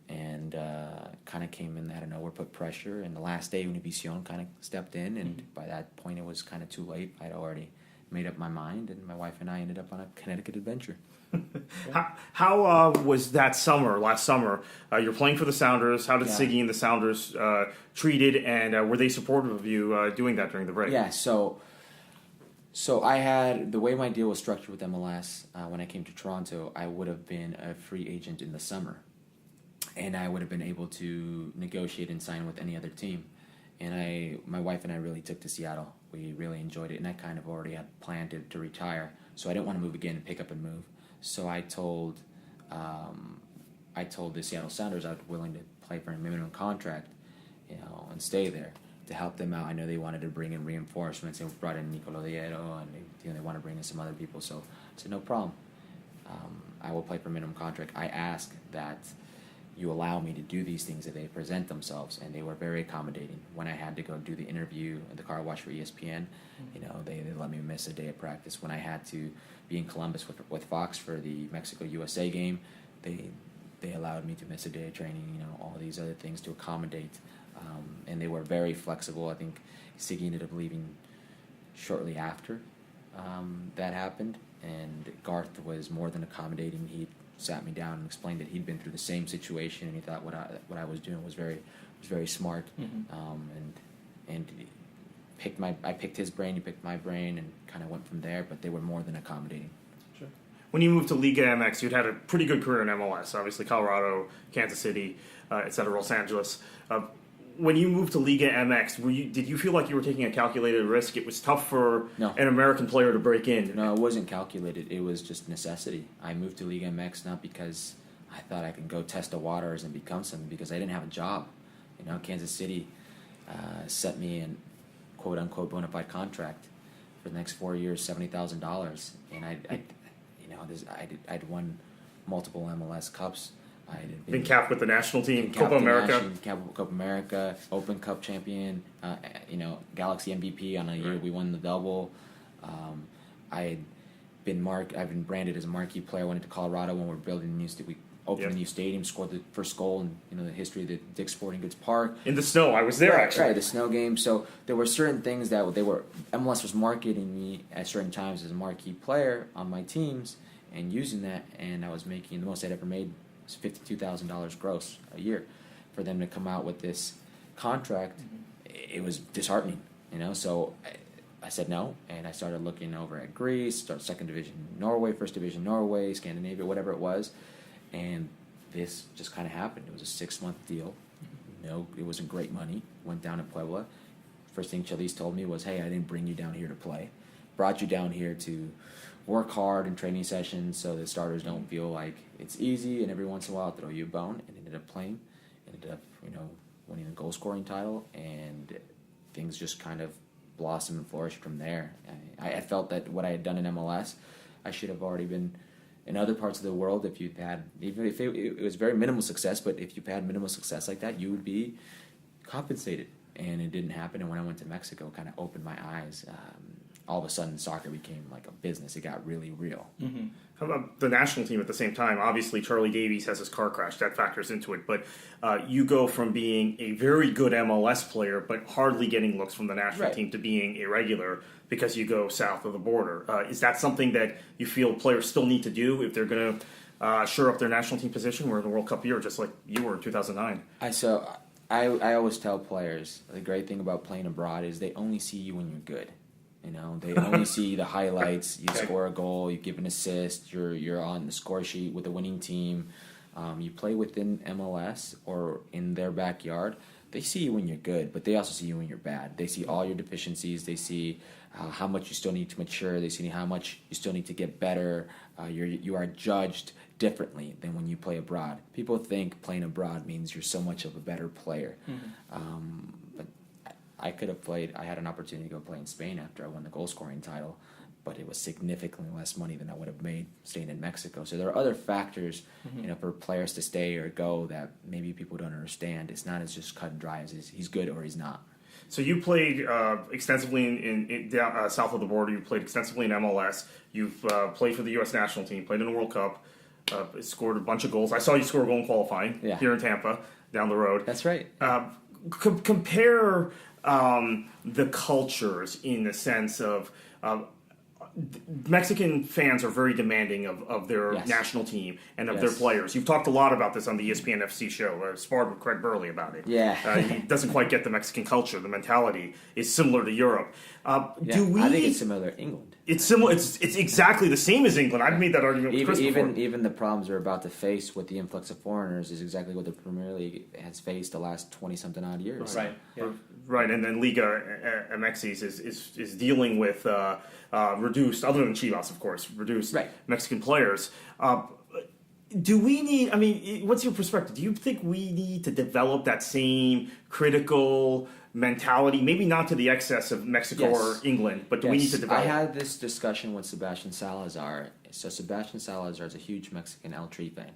Speaker 5: and kind of came in out of nowhere, put pressure. And the last day, Univision kind of stepped in, and by that point, it was kind of too late. I'd already made up my mind, and my wife and I ended up on a Connecticut adventure.
Speaker 3: How was that last summer? You're playing for the Sounders. How did Siggy and the Sounders treat it, and were they supportive of you doing that during the break?
Speaker 5: Yeah, so I had, the way my deal was structured with MLS, when I came to Toronto, I would have been a free agent in the summer, and I would have been able to negotiate and sign with any other team. And my wife and I really took to Seattle. We really enjoyed it, and I kind of already had planned to retire, so I didn't want to move again and pick up and move. So I told the Seattle Sounders I was willing to play for a minimum contract, you know, and stay there to help them out. I know they wanted to bring in reinforcements. They brought in Nicolo Diero, and they want to bring in some other people. So I said, no problem. I will play for a minimum contract. I ask that you allow me to do these things if they present themselves, and they were very accommodating. When I had to go do the interview at the car wash for ESPN, you know, they let me miss a day of practice. When I had to be in Columbus with Fox for the Mexico-USA game, they allowed me to miss a day of training, you know, all these other things to accommodate. And they were very flexible. I think Siggy ended up leaving shortly after that happened, and Garth was more than accommodating. He sat me down and explained that he'd been through the same situation, and he thought what I was doing was very smart. And I picked his brain, he picked my brain, and kind of went from there. But they were more than accommodating.
Speaker 3: Sure. When you moved to Liga MX, you'd had a pretty good career in MLS. Obviously, Colorado, Kansas City, etc., Los Angeles. When you moved to Liga MX, did you feel like you were taking a calculated risk? It was tough for an American player to break in.
Speaker 5: No, it wasn't calculated. It was just necessity. I moved to Liga MX not because I thought I could go test the waters and become something, because I didn't have a job. You know, Kansas City set me in quote-unquote bona fide contract for the next 4 years, $70,000, and I'd won multiple MLS Cups. I'd
Speaker 3: been capped with the national team, Copa
Speaker 5: America, Open Cup champion, you know, Galaxy MVP on a year we won the double. I've been branded as a marquee player. I went into Colorado when we were building the new opened a new stadium, scored the first goal in the history of the Dick's Sporting Goods Park.
Speaker 3: In the snow, I was there actually.
Speaker 5: Right, the snow game. So there were certain things that MLS was marketing me at certain times as a marquee player on my teams and using that, and I was making the most I'd ever made was $52,000 gross a year. For them to come out with this contract, it was disheartening, So I said no, and I started looking over at Greece, second division Norway, first division Norway, Scandinavia, whatever it was, and this just kind of happened. It was a 6-month deal. No, it wasn't great money. Went down to Puebla. First thing Chalice told me was, "Hey, I didn't bring you down here to play. Brought you down here to work hard in training sessions so the starters don't feel like it's easy, and every once in a while I'll throw you a bone." And ended up playing. Ended up, winning a goal scoring title, and things just kind of blossomed and flourished from there. I felt that what I had done in MLS, I should have already been in other parts of the world. If you've had, even if it was very minimal success, but if you've had minimal success like that, you would be compensated. And it didn't happen. And when I went to Mexico, it kind of opened my eyes. All of a sudden, soccer became like a business. It got really real.
Speaker 3: Mm-hmm. How about the national team at the same time? Obviously, Charlie Davies has his car crash. That factors into it. But you go from being a very good MLS player, but hardly getting looks from the national team, to being a regular because you go south of the border. Is that something that you feel players still need to do if they're going to shore up their national team position? We're in the World Cup year, just like you were in 2009.
Speaker 5: I always tell players, the great thing about playing abroad is they only see you when you're good. They only see the highlights. You score a goal, you give an assist, you're on the score sheet with a winning team. You play within MLS or in their backyard. They see you when you're good, but they also see you when you're bad. They see all your deficiencies. They see how much you still need to mature. They see how much you still need to get better. You are judged differently than when you play abroad. People think playing abroad means you're so much of a better player. But I could have played. I had an opportunity to go play in Spain after I won the goal scoring title, but it was significantly less money than I would have made staying in Mexico. So there are other factors, for players to stay or go that maybe people don't understand. It's not as just cut and dry as he's good or he's not.
Speaker 3: So you played extensively in down, south of the border. You played extensively in MLS. You've played for the U.S. national team. Played in the World Cup. Scored a bunch of goals. I saw you score a goal in qualifying here in Tampa down the road.
Speaker 5: That's right.
Speaker 3: Compare the cultures in the sense of Mexican fans are very demanding of their national team and of their players. You've talked a lot about this on the ESPN FC show. Sparred with Craig Burley about it. He doesn't quite get the Mexican culture. The mentality is similar to Europe.
Speaker 5: I think it's similar to England.
Speaker 3: It's similar. It's exactly the same as England. I've made that argument with Chris before.
Speaker 5: Even the problems we're about to face with the influx of foreigners is exactly what the Premier League has faced the last 20-something odd years.
Speaker 1: Right. Yeah.
Speaker 3: Right, and then Liga MX is dealing with reduced, other than Chivas, of course, reduced Mexican players. Do we need? I mean, what's your perspective? Do you think we need to develop that same critical mentality? Maybe not to the excess of Mexico or England, but do we need to develop?
Speaker 5: I had this discussion with Sebastian Salazar. So Sebastian Salazar is a huge Mexican El Tri fan.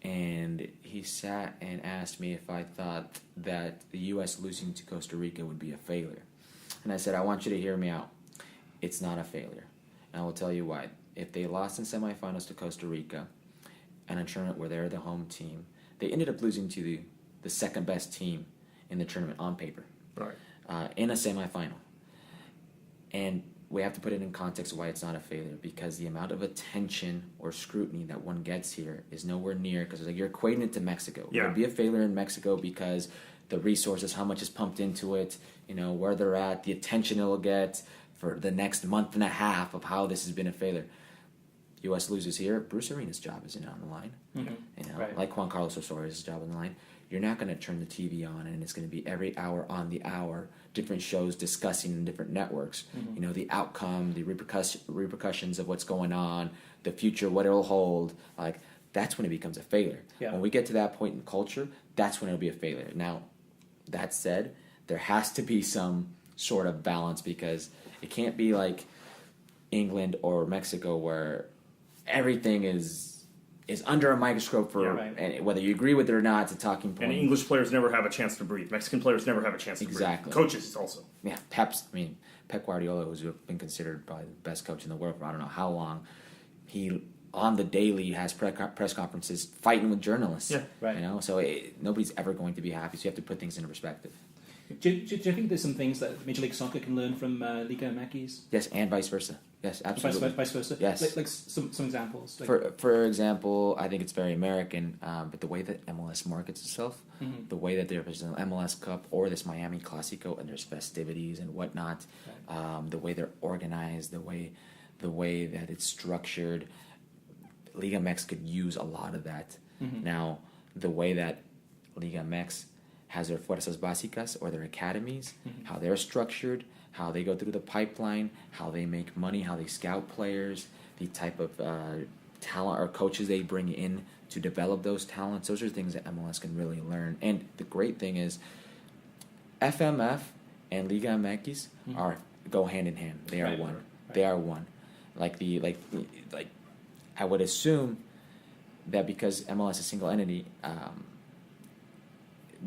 Speaker 5: And he sat and asked me if I thought that the U.S. losing to Costa Rica would be a failure. And I said, I want you to hear me out. It's not a failure. And I will tell you why. If they lost in semifinals to Costa Rica in a tournament where they're the home team, they ended up losing to the second best team in the tournament on paper. In a semifinal. And we have to put it in context of why it's not a failure, because the amount of attention or scrutiny that one gets here is nowhere near, because you're equating it to Mexico. It would be a failure in Mexico because the resources, how much is pumped into it, where they're at, the attention it'll get for the next month and a half of how this has been a failure. U.S. loses here, Bruce Arena's job isn't on the line. Like Juan Carlos Osoria's job on the line. You're not going to turn the TV on and it's going to be every hour on the hour, different shows discussing in different networks, the outcome, the repercussions of what's going on, the future, what it'll hold. That's when it becomes a failure. When we get to that point in culture, that's when it'll be a failure. Now, that said, there has to be some sort of balance, because it can't be like England or Mexico where everything is under a microscope and whether you agree with it or not, it's a talking point.
Speaker 3: And English players never have a chance to breathe. Mexican players never have a chance to breathe. Coaches also.
Speaker 5: Yeah, Pep Guardiola, who's been considered probably the best coach in the world for I don't know how long, he on the daily has press conferences fighting with journalists.
Speaker 3: Yeah,
Speaker 1: right.
Speaker 5: You know, so nobody's ever going to be happy. So you have to put things into perspective.
Speaker 1: Do you think there's some things that Major League Soccer can learn from Liga MX?
Speaker 5: Yes, and vice versa. Yes, absolutely.
Speaker 1: Vice versa?
Speaker 5: Yes.
Speaker 1: Like some examples?
Speaker 5: For example, I think it's very American, but the way that MLS markets itself, the way that there's an MLS Cup or this Miami Clasico and there's festivities and whatnot, the way they're organized, the way that it's structured, Liga MX could use a lot of that. Now, the way that Liga MX has their fuerzas básicas or their academies, how they're structured, how they go through the pipeline, how they make money, how they scout players, the type of talent or coaches they bring in to develop those talents. Those are things that MLS can really learn. And the great thing is FMF and Liga MX go hand in hand. They are one. Right. They are one. Like I would assume that because MLS is a single entity,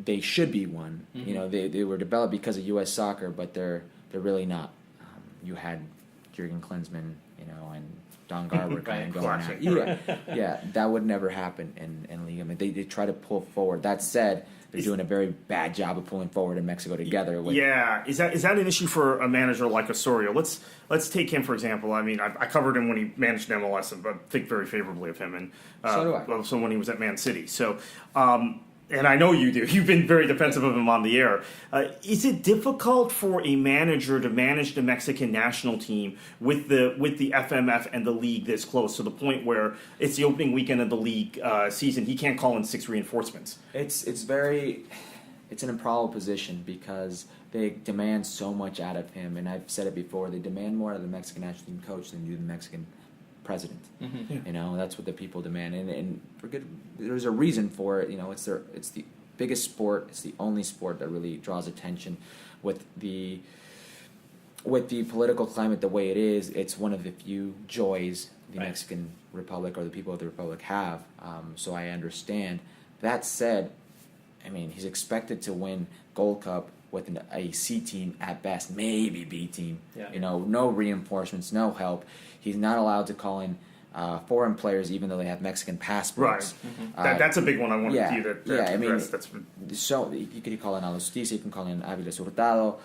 Speaker 5: they should be one. You know, they were developed because of U.S. soccer, but they're really not. You had Jurgen Klinsmann, you know, and Don Garber kind of going at yeah, that would never happen in Liga. I mean, they try to pull forward. That said, they're doing a very bad job of pulling forward in Mexico together.
Speaker 3: Is that an issue for a manager like Osorio? Let's take him for example. I mean, I covered him when he managed MLS, and I think very favorably of him, and
Speaker 5: so do I.
Speaker 3: So when he was at Man City. So. And I know you do. You've been very defensive of him on the air. Is it difficult for a manager to manage the Mexican national team with the FMF and the league this close to the point where it's the opening weekend of the league season? He can't call in 6 reinforcements.
Speaker 5: It's an improbable position because they demand so much out of him, and I've said it before. They demand more out of the Mexican national team coach than do the Mexican president. You know, that's what the people demand, and for good. There's a reason for it. You know, it's the biggest sport. It's the only sport that really draws attention with the political climate the way it is. It's one of the few joys the Mexican Republic or the people of the Republic have. So I understand. That said, I mean, he's expected to win Gold Cup with a C team at best, maybe B team. You know, no reinforcements, no help. He's not allowed to call in foreign players, even though they have Mexican passports.
Speaker 3: That's a big one I wanted to
Speaker 5: I mean,
Speaker 3: that's
Speaker 5: so you can call in Alostisa, you can call in Avila Hurtado,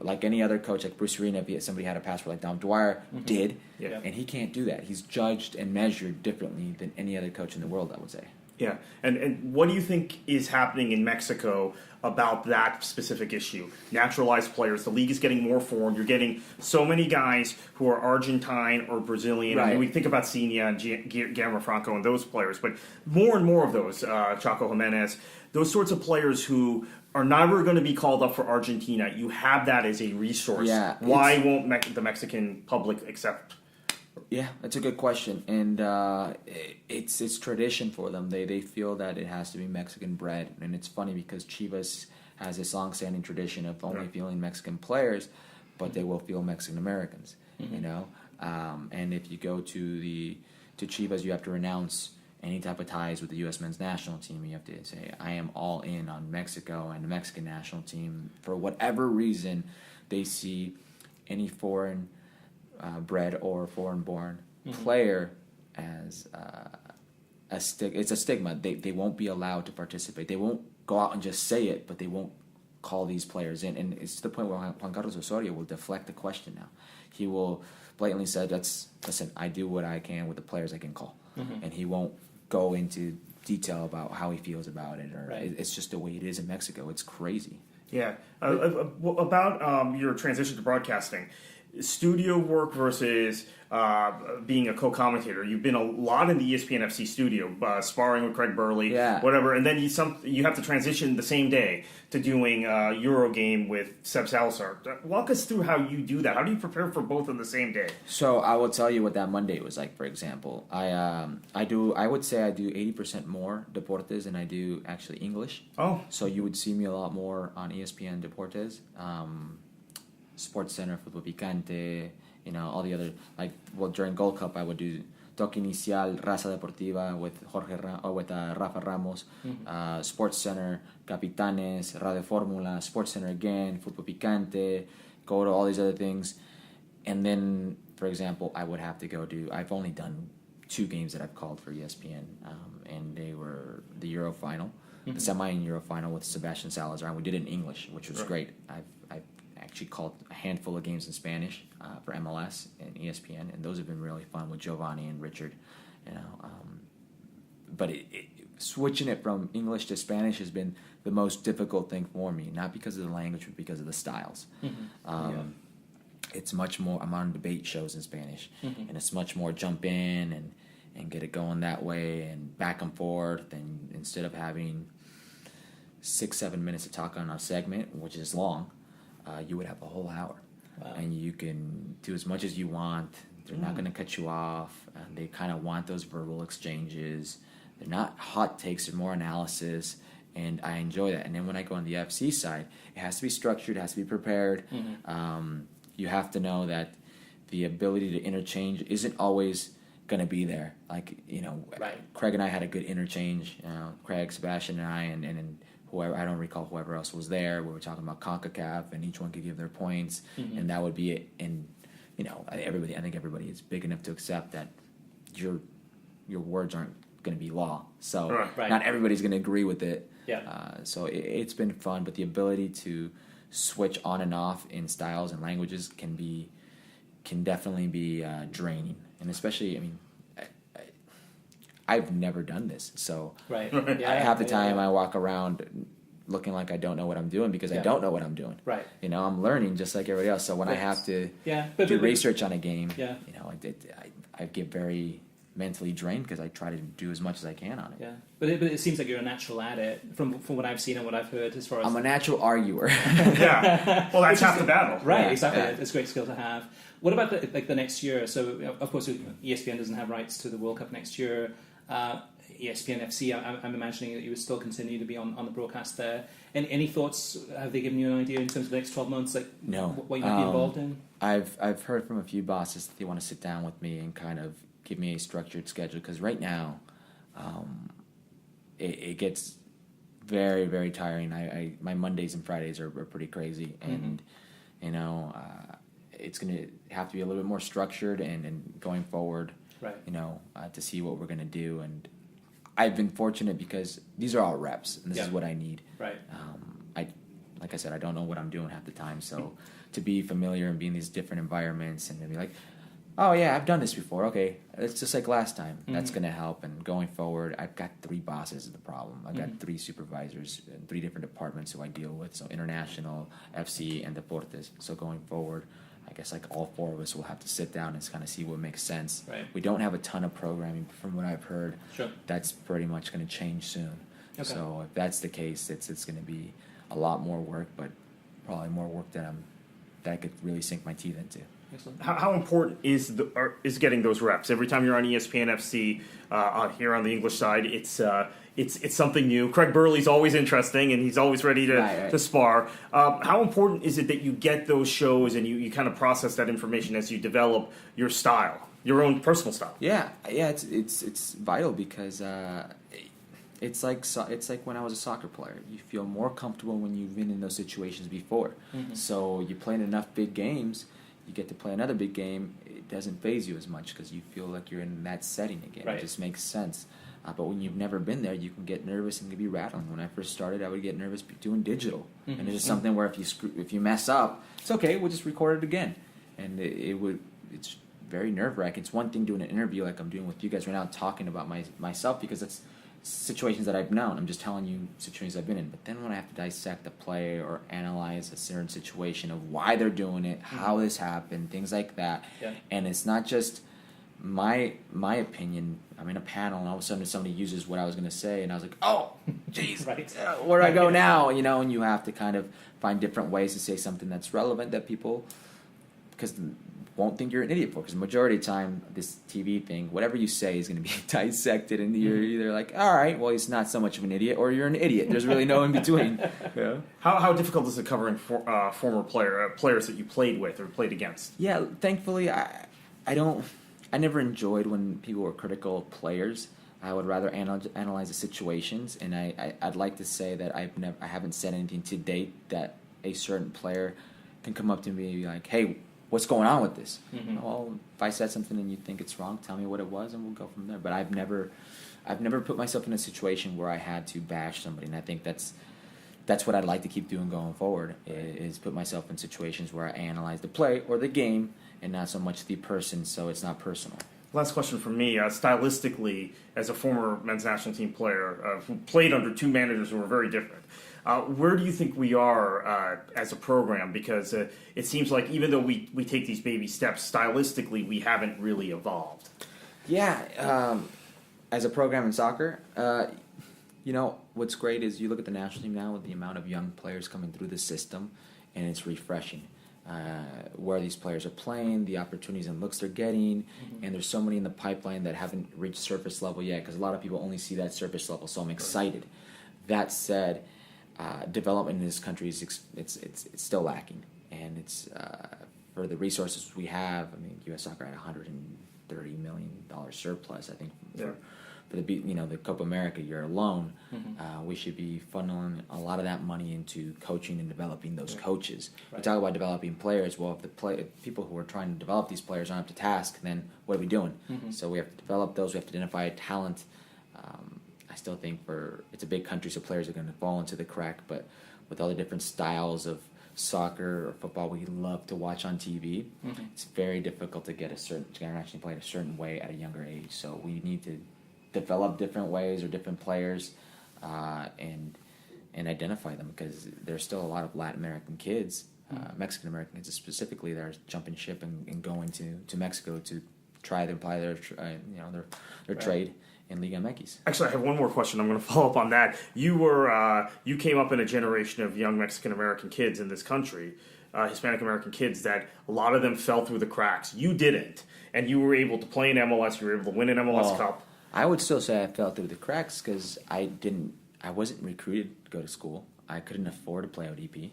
Speaker 5: like any other coach, like Bruce Arena, if somebody had a passport like Dom Dwyer did, and he can't do that. He's judged and measured differently than any other coach in the world, I would say.
Speaker 3: Yeah, and what do you think is happening in Mexico about that specific issue? Naturalized players, the league is getting more foreign. You're getting so many guys who are Argentine or Brazilian.
Speaker 5: Right.
Speaker 3: I mean, we think about Senia and Guillermo Franco and those players, but more and more of those, Chaco Jimenez, those sorts of players who are never going to be called up for Argentina. You have that as a resource.
Speaker 5: Yeah,
Speaker 3: why won't the Mexican public accept?
Speaker 5: Yeah, that's a good question, and it's tradition for them. They feel that it has to be Mexican bred, and it's funny because Chivas has this long-standing tradition of only feeling Mexican players, but they will feel Mexican Americans. You know, and if you go to Chivas, you have to renounce any type of ties with the U.S. men's national team. You have to say, I am all in on Mexico and the Mexican national team. For whatever reason, they see any foreign bred or foreign-born player as it's a stigma. They won't be allowed to participate. They won't go out and just say it, but they won't call these players in. And it's to the point where Juan Carlos Osorio will deflect the question now. He will blatantly say, listen, I do what I can with the players I can call. And he won't go into detail about how he feels about it. Or it's just the way it is in Mexico. It's crazy.
Speaker 3: Yeah. About your transition to broadcasting, studio work versus being a co-commentator. You've been a lot in the ESPN FC studio, sparring with Craig Burley, whatever, and then you have to transition the same day to doing Eurogame with Seb Salazar. Walk us through how you do that. How do you prepare for both on the same day?
Speaker 5: So I will tell you what that Monday was like. For example, I would say I do 80% more Deportes than I do actually English.
Speaker 3: Oh,
Speaker 5: so you would see me a lot more on ESPN Deportes. Sports Center, Fútbol Picante, you know, all the other, during Gold Cup, I would do Toque Inicial, Raza Deportiva with Rafa Ramos, Sports Center, Capitanes, Radio Fórmula, Sports Center again, Fútbol Picante, go to all these other things. And then, for example, I would have to go I've only done 2 games that I've called for ESPN, and they were the Euro final, the semi and Euro final with Sebastian Salazar, and we did it in English, which was great. I've actually called a handful of games in Spanish for MLS and ESPN, and those have been really fun with Giovanni and Richard. But switching it from English to Spanish has been the most difficult thing for me, not because of the language, but because of the styles. It's much more, I'm on debate shows in Spanish, and it's much more jump in and get it going that way and back and forth, and instead of having 6-7 minutes to talk on a segment, which is long, you would have a whole hour. Wow. And you can do as much as you want. They're not going to cut you off. And they kind of want those verbal exchanges. They're not hot takes, they're more analysis, and I enjoy that. And then when I go on the FC side, it has to be structured, it has to be prepared. You have to know that the ability to interchange isn't always going to be there. Like, Craig and I had a good interchange. Craig, Sebastian, and I, and whoever, I don't recall whoever else was there. We were talking about CONCACAF, and each one could give their points, and that would be it. And I think everybody is big enough to accept that your words aren't going to be law. So not everybody's going to agree with it. So it's been fun, but the ability to switch on and off in styles and languages can definitely be draining. And especially, I've never done this, so half the time I walk around looking like I don't know what I'm doing because I don't know what I'm doing. I'm learning just like everybody else. So when I have to do research on a game, I get very mentally drained because I try to do as much as I can on it.
Speaker 1: But it seems like you're a natural at it from what I've seen and what I've heard as far as...
Speaker 5: I'm a natural arguer.
Speaker 3: Well, that's half the battle.
Speaker 1: Exactly. It's a great skill to have. What about the next year? So, of course, ESPN doesn't have rights to the World Cup next year. ESPN FC, I'm imagining that you would still continue to be on the broadcast there. Any thoughts? Have they given you an idea in terms of the next 12 months?
Speaker 5: No.
Speaker 1: What you might be involved in?
Speaker 5: I've heard from a few bosses that they want to sit down with me and kind of give me a structured schedule, because right now it gets very, very tiring. My Mondays and Fridays are pretty crazy, and it's going to have to be a little bit more structured and going forward, to see what we're going to do. And I've been fortunate because these are all reps, and this is what I need. Like I said, I don't know what I'm doing half the time, so to be familiar and be in these different environments and to be like, oh yeah, I've done this before. Okay, it's just like last time. That's going to help. And going forward, I've got 3 bosses is the problem. I've got 3 supervisors in 3 different departments who I deal with. So international, FC, and deportes. So going forward, I guess like all 4 of us will have to sit down and kind of see what makes sense. We don't have a ton of programming from what I've heard. That's pretty much going to change soon. So if that's the case, it's going to be a lot more work, but probably more work that I could really sink my teeth into.
Speaker 3: How important is getting those reps? Every time you're on ESPN FC here on the English side, it's something new. Craig Burley's always interesting, and he's always ready to spar. How important is it that you get those shows and you kind of process that information as you develop your style, your own personal style?
Speaker 5: It's vital because it's like when I was a soccer player. You feel more comfortable when you've been in those situations before. So you play in enough big games. You get to play another big game, it doesn't faze you as much because you feel like you're in that setting again. It just makes sense. But when you've never been there, you can get nervous and can be rattling. When I first started, I would get nervous doing digital. And it's just something where if you mess up, it's okay, we'll just record it again. And it's very nerve-wracking. It's one thing doing an interview like I'm doing with you guys right now, talking about myself, because it's situations that I've known. I'm just telling you situations I've been in. But then when I have to dissect a play or analyze a certain situation of why they're doing it, how this happened, things like that, and it's not just my opinion. I'm in a panel, and all of a sudden somebody uses what I was going to say, and I was like, oh, jeez, where do I go now? And you have to kind of find different ways to say something that's relevant that people won't think you're an idiot for, because the majority of the time, this TV thing, whatever you say is going to be dissected, and you're either like, all right, well, he's not so much of an idiot, or you're an idiot. There's really no in between.
Speaker 3: How difficult is it covering former players that you played with or played against?
Speaker 5: Yeah, thankfully, I never enjoyed when people were critical of players. I would rather analyze the situations, and I'd like to say that I haven't said anything to date that a certain player can come up to me and be like, hey, what's going on with this? Well, if I said something and you think it's wrong, tell me what it was, and we'll go from there. But I've never put myself in a situation where I had to bash somebody, and I think that's what I'd like to keep doing going forward, is put myself in situations where I analyze the play or the game and not so much the person, so it's not personal.
Speaker 3: Last question from me. Stylistically, as a former men's national team player who played under two managers who were very different, where do you think we are as a program? Because it seems like even though we take these baby steps, stylistically we haven't really evolved.
Speaker 5: Yeah, as a program in soccer, what's great is you look at the national team now with the amount of young players coming through the system, and it's refreshing. Where these players are playing, the opportunities and looks they're getting, and there's so many in the pipeline that haven't reached surface level yet, because a lot of people only see that surface level, so I'm excited. That said, development in this country is it's still lacking, and it's for the resources we have. I mean, U.S. Soccer had $130 million surplus, I think, for the Copa America year alone. We should be funneling a lot of that money into coaching and developing those coaches. We talk about developing players. Well, if the people who are trying to develop these players aren't up to task, then what are we doing? So we have to develop those. We have to identify talent. I still think it's a big country, so players are going to fall into the crack. But with all the different styles of soccer or football we love to watch on TV, it's very difficult to get a certain generation played a certain way at a younger age. So we need to develop different ways or different players and identify them, because there's still a lot of Latin American kids, Mexican American kids specifically, that are jumping ship and going to Mexico to try to apply their trade in Liga MX.
Speaker 3: Actually, I have one more question. I'm going to follow up on that. You came up in a generation of young Mexican American kids in this country, Hispanic American kids, that a lot of them fell through the cracks. You didn't, and you were able to play in MLS. You were able to win an MLS Cup.
Speaker 5: I would still say I fell through the cracks because I wasn't recruited to go to school. I couldn't afford to play ODP.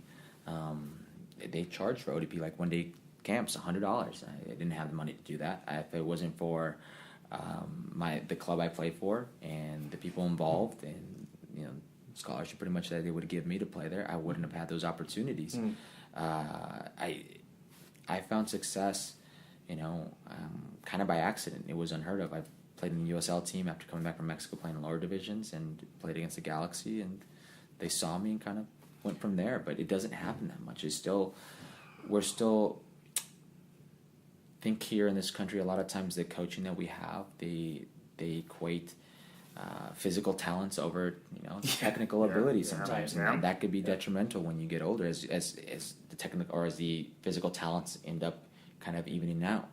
Speaker 5: They charged for ODP like one-day camps, $100. I didn't have the money to do that. If it wasn't for the club I played for and the people involved and scholarship pretty much that they would give me to play there, I wouldn't have had those opportunities. I found success, kind of by accident. It was unheard of. I played in the USL team after coming back from Mexico, playing in lower divisions, and played against the Galaxy, and they saw me and kind of went from there. But it doesn't happen that much. We're still think here in this country, a lot of times the coaching that we have, they equate physical talents over technical ability sometimes, and that could be detrimental when you get older, as the technical or as the physical talents end up kind of evening out.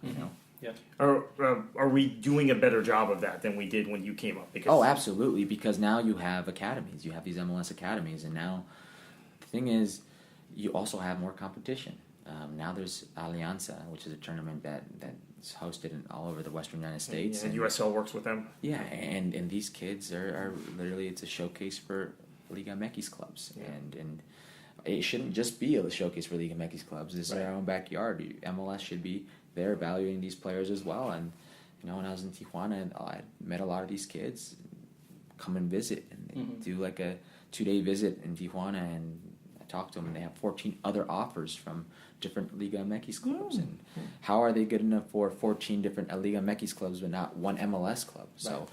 Speaker 3: Yeah. Are we doing a better job of that than we did when you came up?
Speaker 5: Absolutely, because now you have academies. You have these MLS academies, and now the thing is, you also have more competition. Now there's Alianza, which is a tournament that's hosted all over the Western United States.
Speaker 3: And USL works with them.
Speaker 5: Yeah, and these kids are literally, it's a showcase for Liga MX clubs. Yeah. And it shouldn't just be a showcase for Liga MX clubs. This is our own backyard. MLS should be there evaluating these players as well. And when I was in Tijuana, I met a lot of these kids come and visit, and they do like a 2-day visit in Tijuana, and I talked to them, and they have 14 other offers from different Liga MX clubs. And how are they good enough for 14 different Liga MX clubs but not one MLS club? So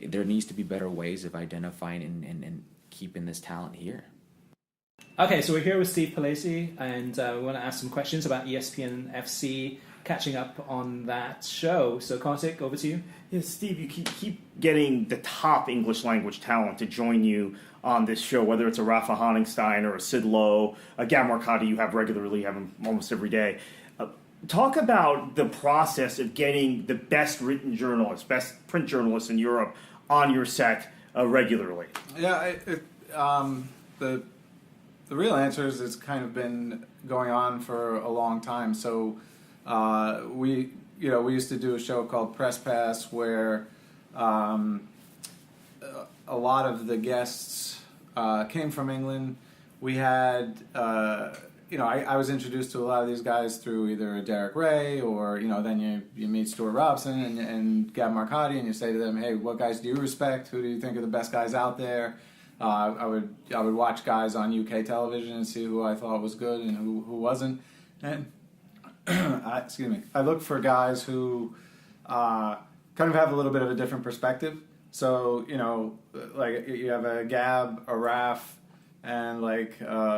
Speaker 5: there needs to be better ways of identifying and keeping this talent here.
Speaker 1: Okay, so we're here with Steve Palese, and we want to ask some questions about ESPN FC, catching up on that show. So, Kartik, over to you.
Speaker 3: Yeah, Steve, you keep getting the top English language talent to join you on this show, whether it's a Rafa Honigstein or a Sid Lowe, a Gab Marcotti you have regularly, have him almost every day. Talk about the process of getting the best written journalists, best print journalists in Europe on your set regularly.
Speaker 6: Yeah, the real answer is it's kind of been going on for a long time. So we used to do a show called Press Pass where a lot of the guests came from England. We had, I was introduced to a lot of these guys through either Derek Ray or, then you meet Stuart Robson and Gab Marcotti, and you say to them, hey, what guys do you respect? Who do you think are the best guys out there? I would watch guys on UK television and see who I thought was good and who wasn't. And I look for guys who kind of have a little bit of a different perspective. So, like you have a Gab, a Raf, and like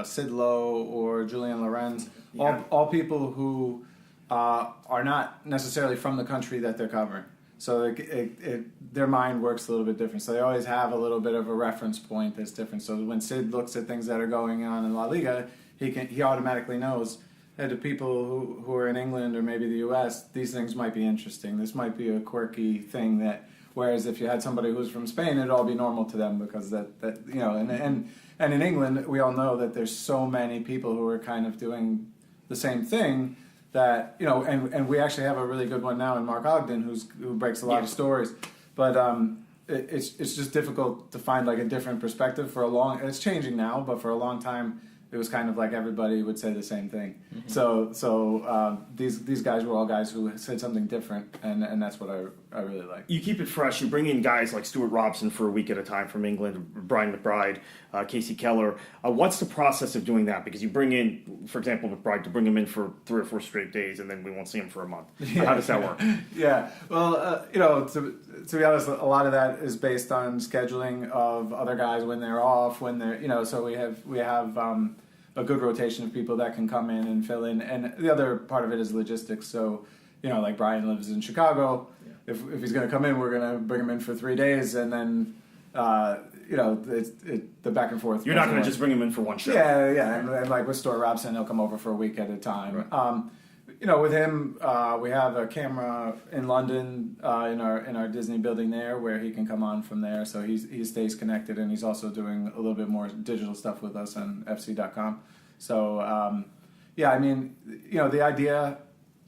Speaker 6: Sid Lowe or Julian Lorenz, all people who are not necessarily from the country that they're covering. So their mind works a little bit different. So they always have a little bit of a reference point that's different. So when Sid looks at things that are going on in La Liga, he automatically knows, hey, to people who are in England or maybe the U.S., these things might be interesting. This might be a quirky thing that. Whereas if you had somebody who's from Spain, it'd all be normal to them because that and in England we all know that there's so many people who are kind of doing the same thing that and we actually have a really good one now in Mark Ogden who breaks a lot of stories, but it's just difficult to find like a different perspective for a long. It's changing now, but for a long time it was kind of like everybody would say the same thing. Mm-hmm. So these guys were all guys who said something different, and that's what I really like.
Speaker 3: You keep it fresh. You bring in guys like Stuart Robson for a week at a time from England, Brian McBride, Casey Keller. What's the process of doing that? Because you bring in, for example, McBride, to bring him in for 3 or 4 straight days, and then we won't see him for a month. Yeah. How does that work?
Speaker 6: Yeah. Well, to be honest, a lot of that is based on scheduling of other guys when they're off, when they're, so we have a good rotation of people that can come in and fill in. And the other part of it is logistics. So, like Brian lives in Chicago. Yeah. If he's going to come in, we're going to bring him in for 3 days, and then, the back and forth.
Speaker 3: You're not going to just bring him in for one show.
Speaker 6: Yeah. And like with Stuart Robson, he'll come over for a week at a time. Right. With him, we have a camera in London in our Disney building there where he can come on from there. So he stays connected, and he's also doing a little bit more digital stuff with us on FC.com. So the idea,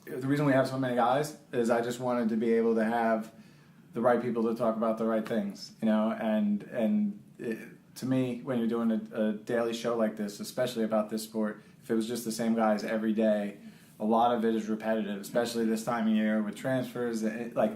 Speaker 6: the reason we have so many guys is I just wanted to be able to have the right people to talk about the right things, to me, when you're doing a daily show like this, especially about this sport, if it was just the same guys every day, a lot of it is repetitive, especially this time of year with transfers. I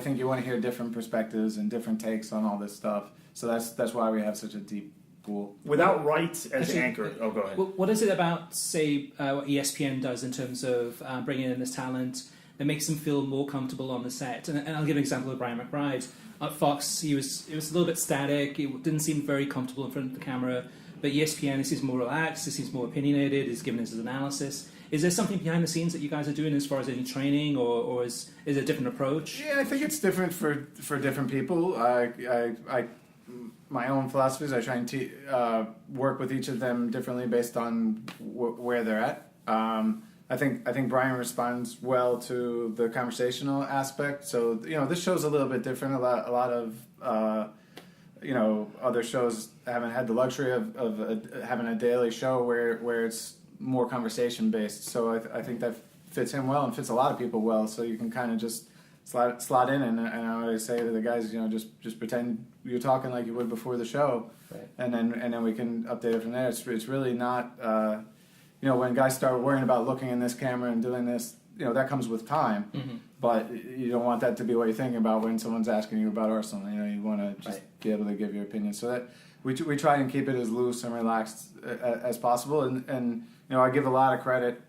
Speaker 6: think you want to hear different perspectives and different takes on all this stuff. So that's why we have such a deep pool.
Speaker 3: Without rights as anchor, go ahead.
Speaker 1: What is it about, say, what ESPN does in terms of bringing in this talent that makes them feel more comfortable on the set? And I'll give an example of Brian McBride. At Fox, it was a little bit static. It didn't seem very comfortable in front of the camera. But ESPN, this is more relaxed. This is more opinionated. He's giving his analysis. Is there something behind the scenes that you guys are doing as far as any training, or is it a different approach?
Speaker 6: Yeah, I think it's different for different people. My own philosophies, I try and work with each of them differently based on where they're at. I think Brian responds well to the conversational aspect. So this show's a little bit different. A lot of other shows haven't had the luxury of having a daily show where it's more conversation based. So I think that fits him well and fits a lot of people well. So you can kind of just slot in, and I always say to the guys, just pretend you're talking like you would before the show, right. and then we can update it from there. It's really not when guys start worrying about looking in this camera and doing this, that comes with time. Mm-hmm. But you don't want that to be what you're thinking about when someone's asking you about Arsenal. You want to just be able to give your opinion. So that we try and keep it as loose and relaxed as possible. And I give a lot of credit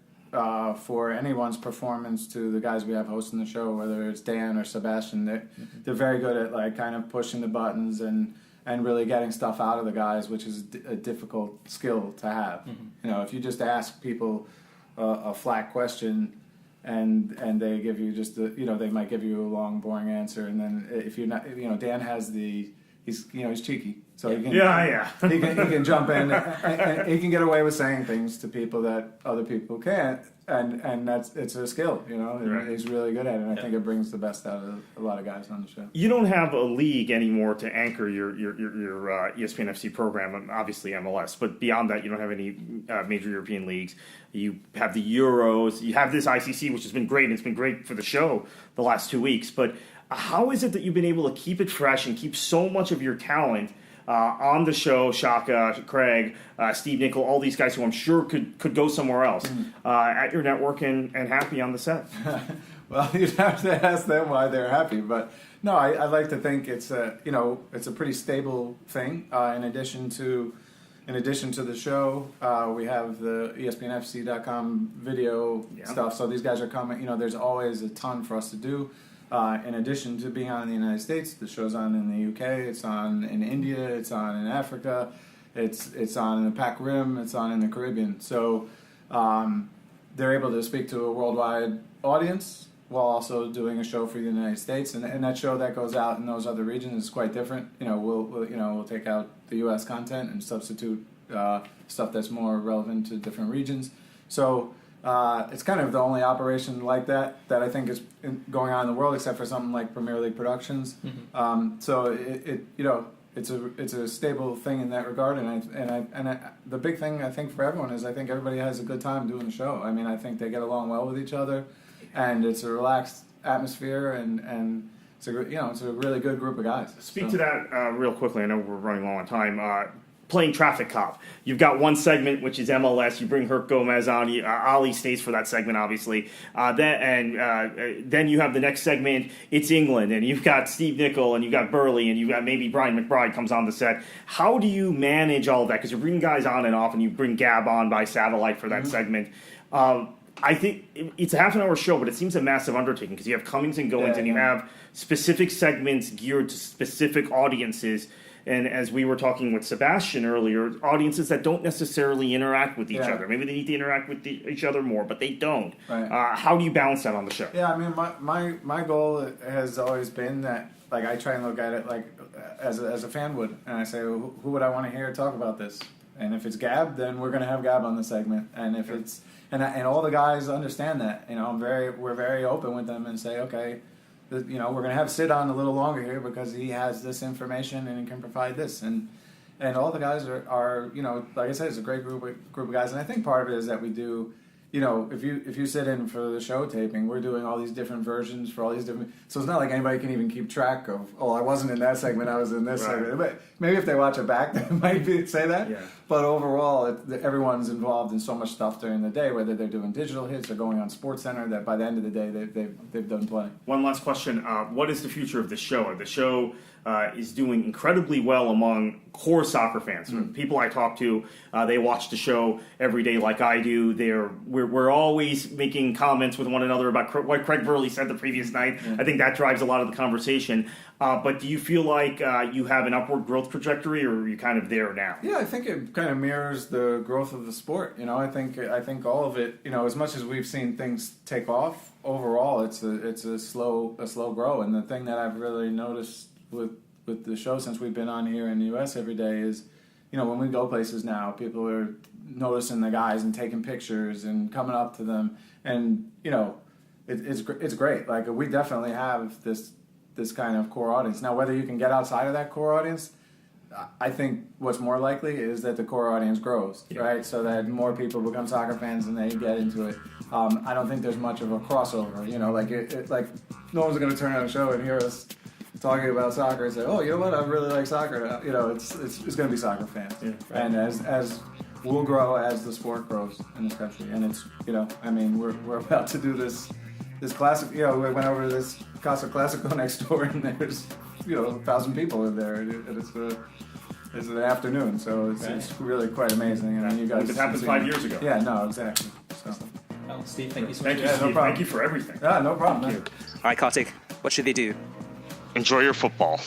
Speaker 6: for anyone's performance to the guys we have hosting the show, whether it's Dan or Sebastian. They're very good at kind of pushing the buttons and really getting stuff out of the guys, which is a difficult skill to have. Mm-hmm. If you just ask people a flat question and they give you just they might give you a long boring answer, and then if you're not, Dan has he's cheeky, so he can jump in and he can get away with saying things to people that other people can't, and it's a skill, Right. He's really good at it, and I think it brings the best out of a lot of guys on the show.
Speaker 3: You don't have a league anymore to anchor your ESPN FC program, obviously MLS, but beyond that, you don't have any major European leagues. You have the Euros, you have this ICC, which has been great, and it's been great for the show the last 2 weeks, but how is it that you've been able to keep it fresh and keep so much of your talent on the show? Shaka, Craig, Steve Nickel, all these guys who I'm sure could go somewhere else at your network and happy on the set.
Speaker 6: Well, you'd have to ask them why they're happy, but no, I like to think it's a pretty stable thing. In addition to in addition to the show, we have the ESPNFC.com video stuff. So these guys are coming. You know, there's always a ton for us to do. In addition to being on in the United States, the show's on in the UK. It's on in India. It's on in Africa. It's on in the Pac Rim. It's on in the Caribbean. So they're able to speak to a worldwide audience while also doing a show for the United States, and that show that goes out in those other regions is quite different. You know, we'll take out the U.S. content and substitute stuff that's more relevant to different regions. So it's kind of the only operation like that I think is going on in the world, except for something like Premier League Productions. Mm-hmm. So it's a stable thing in that regard, and the big thing I think for everyone is I think everybody has a good time doing the show. I mean, I think they get along well with each other. And it's a relaxed atmosphere, and it's a really good group of guys.
Speaker 3: Speak to that real quickly. I know we're running low on time. Playing traffic cop. You've got one segment which is MLS. You bring Herculez Gomez on. Ali stays for that segment, obviously. Then you have the next segment. It's England, and you've got Steve Nicol, and you've got Burley, and you've got maybe Brian McBride comes on the set. How do you manage all of that? Because you're bringing guys on and off, and you bring Gab on by satellite for that segment. I think it's a half an hour show, but it seems a massive undertaking because you have comings and goings, and you have specific segments geared to specific audiences. And as we were talking with Sebastian earlier, audiences that don't necessarily interact with each other. Maybe they need to interact with each other more, but they don't. Right. How do you balance that on the show?
Speaker 6: Yeah, I mean, my goal has always been that, like, I try and look at it like as a fan would, and I say, who would I want to hear talk about this? And if it's Gab, then we're going to have Gab on the segment. And if it's and all the guys understand that. You know, we're very open with them and say, okay, we're going to have Sid on a little longer here because he has this information and he can provide this. And all the guys are like I said, it's a great group of guys. And I think part of it is that we do. You know, if you sit in for the show taping, we're doing all these different versions for all these different. So it's not like anybody can even keep track of. Oh, I wasn't in that segment. I was in this segment. But maybe if they watch it back, they might say that. Yeah. But overall, everyone's involved in so much stuff during the day. Whether they're doing digital hits or going on SportsCenter, that by the end of the day, they've done plenty.
Speaker 3: One last question: what is the future of the show? The show is doing incredibly well among core soccer fans. People I talk to, they watch the show every day like I do. We're always making comments with one another about what Craig Burley said the previous night. I think that drives a lot of the conversation. But do you feel like you have an upward growth trajectory, or are you kind of there now?
Speaker 6: Yeah, I think it kind of mirrors the growth of the sport. You know, I think all of it. You know, as much as we've seen things take off, overall, it's a slow grow. And the thing that I've really noticed with the show since we've been on here in the U.S. every day is, you know, when we go places now, people are noticing the guys and taking pictures and coming up to them, and you know, it's great. Like, we definitely have this kind of core audience. Now, whether you can get outside of that core audience, I think what's more likely is that the core audience grows, right? So that more people become soccer fans and they get into it. I don't think there's much of a crossover. You know, like no one's going to turn on a show and hear us talking about soccer and say, oh, you know what, I really like soccer now. You know, it's going to be soccer fans. Yeah, right. And as we'll grow as the sport grows in this country. And it's, you know, I mean, we're about to do this classic, you know, we went over to this Casa Classico next door and there's, you know, 1,000 people in there. And it's an afternoon, so it's really quite amazing. And you guys,
Speaker 3: it happened 5 years ago.
Speaker 6: Yeah, no, exactly. So.
Speaker 1: Well, Steve, thank you so much.
Speaker 3: Thank you, Steve. No problem. Thank you for everything.
Speaker 6: Yeah, no problem.
Speaker 3: Thank you.
Speaker 1: All right, Kartik, what should they do?
Speaker 2: Enjoy your football.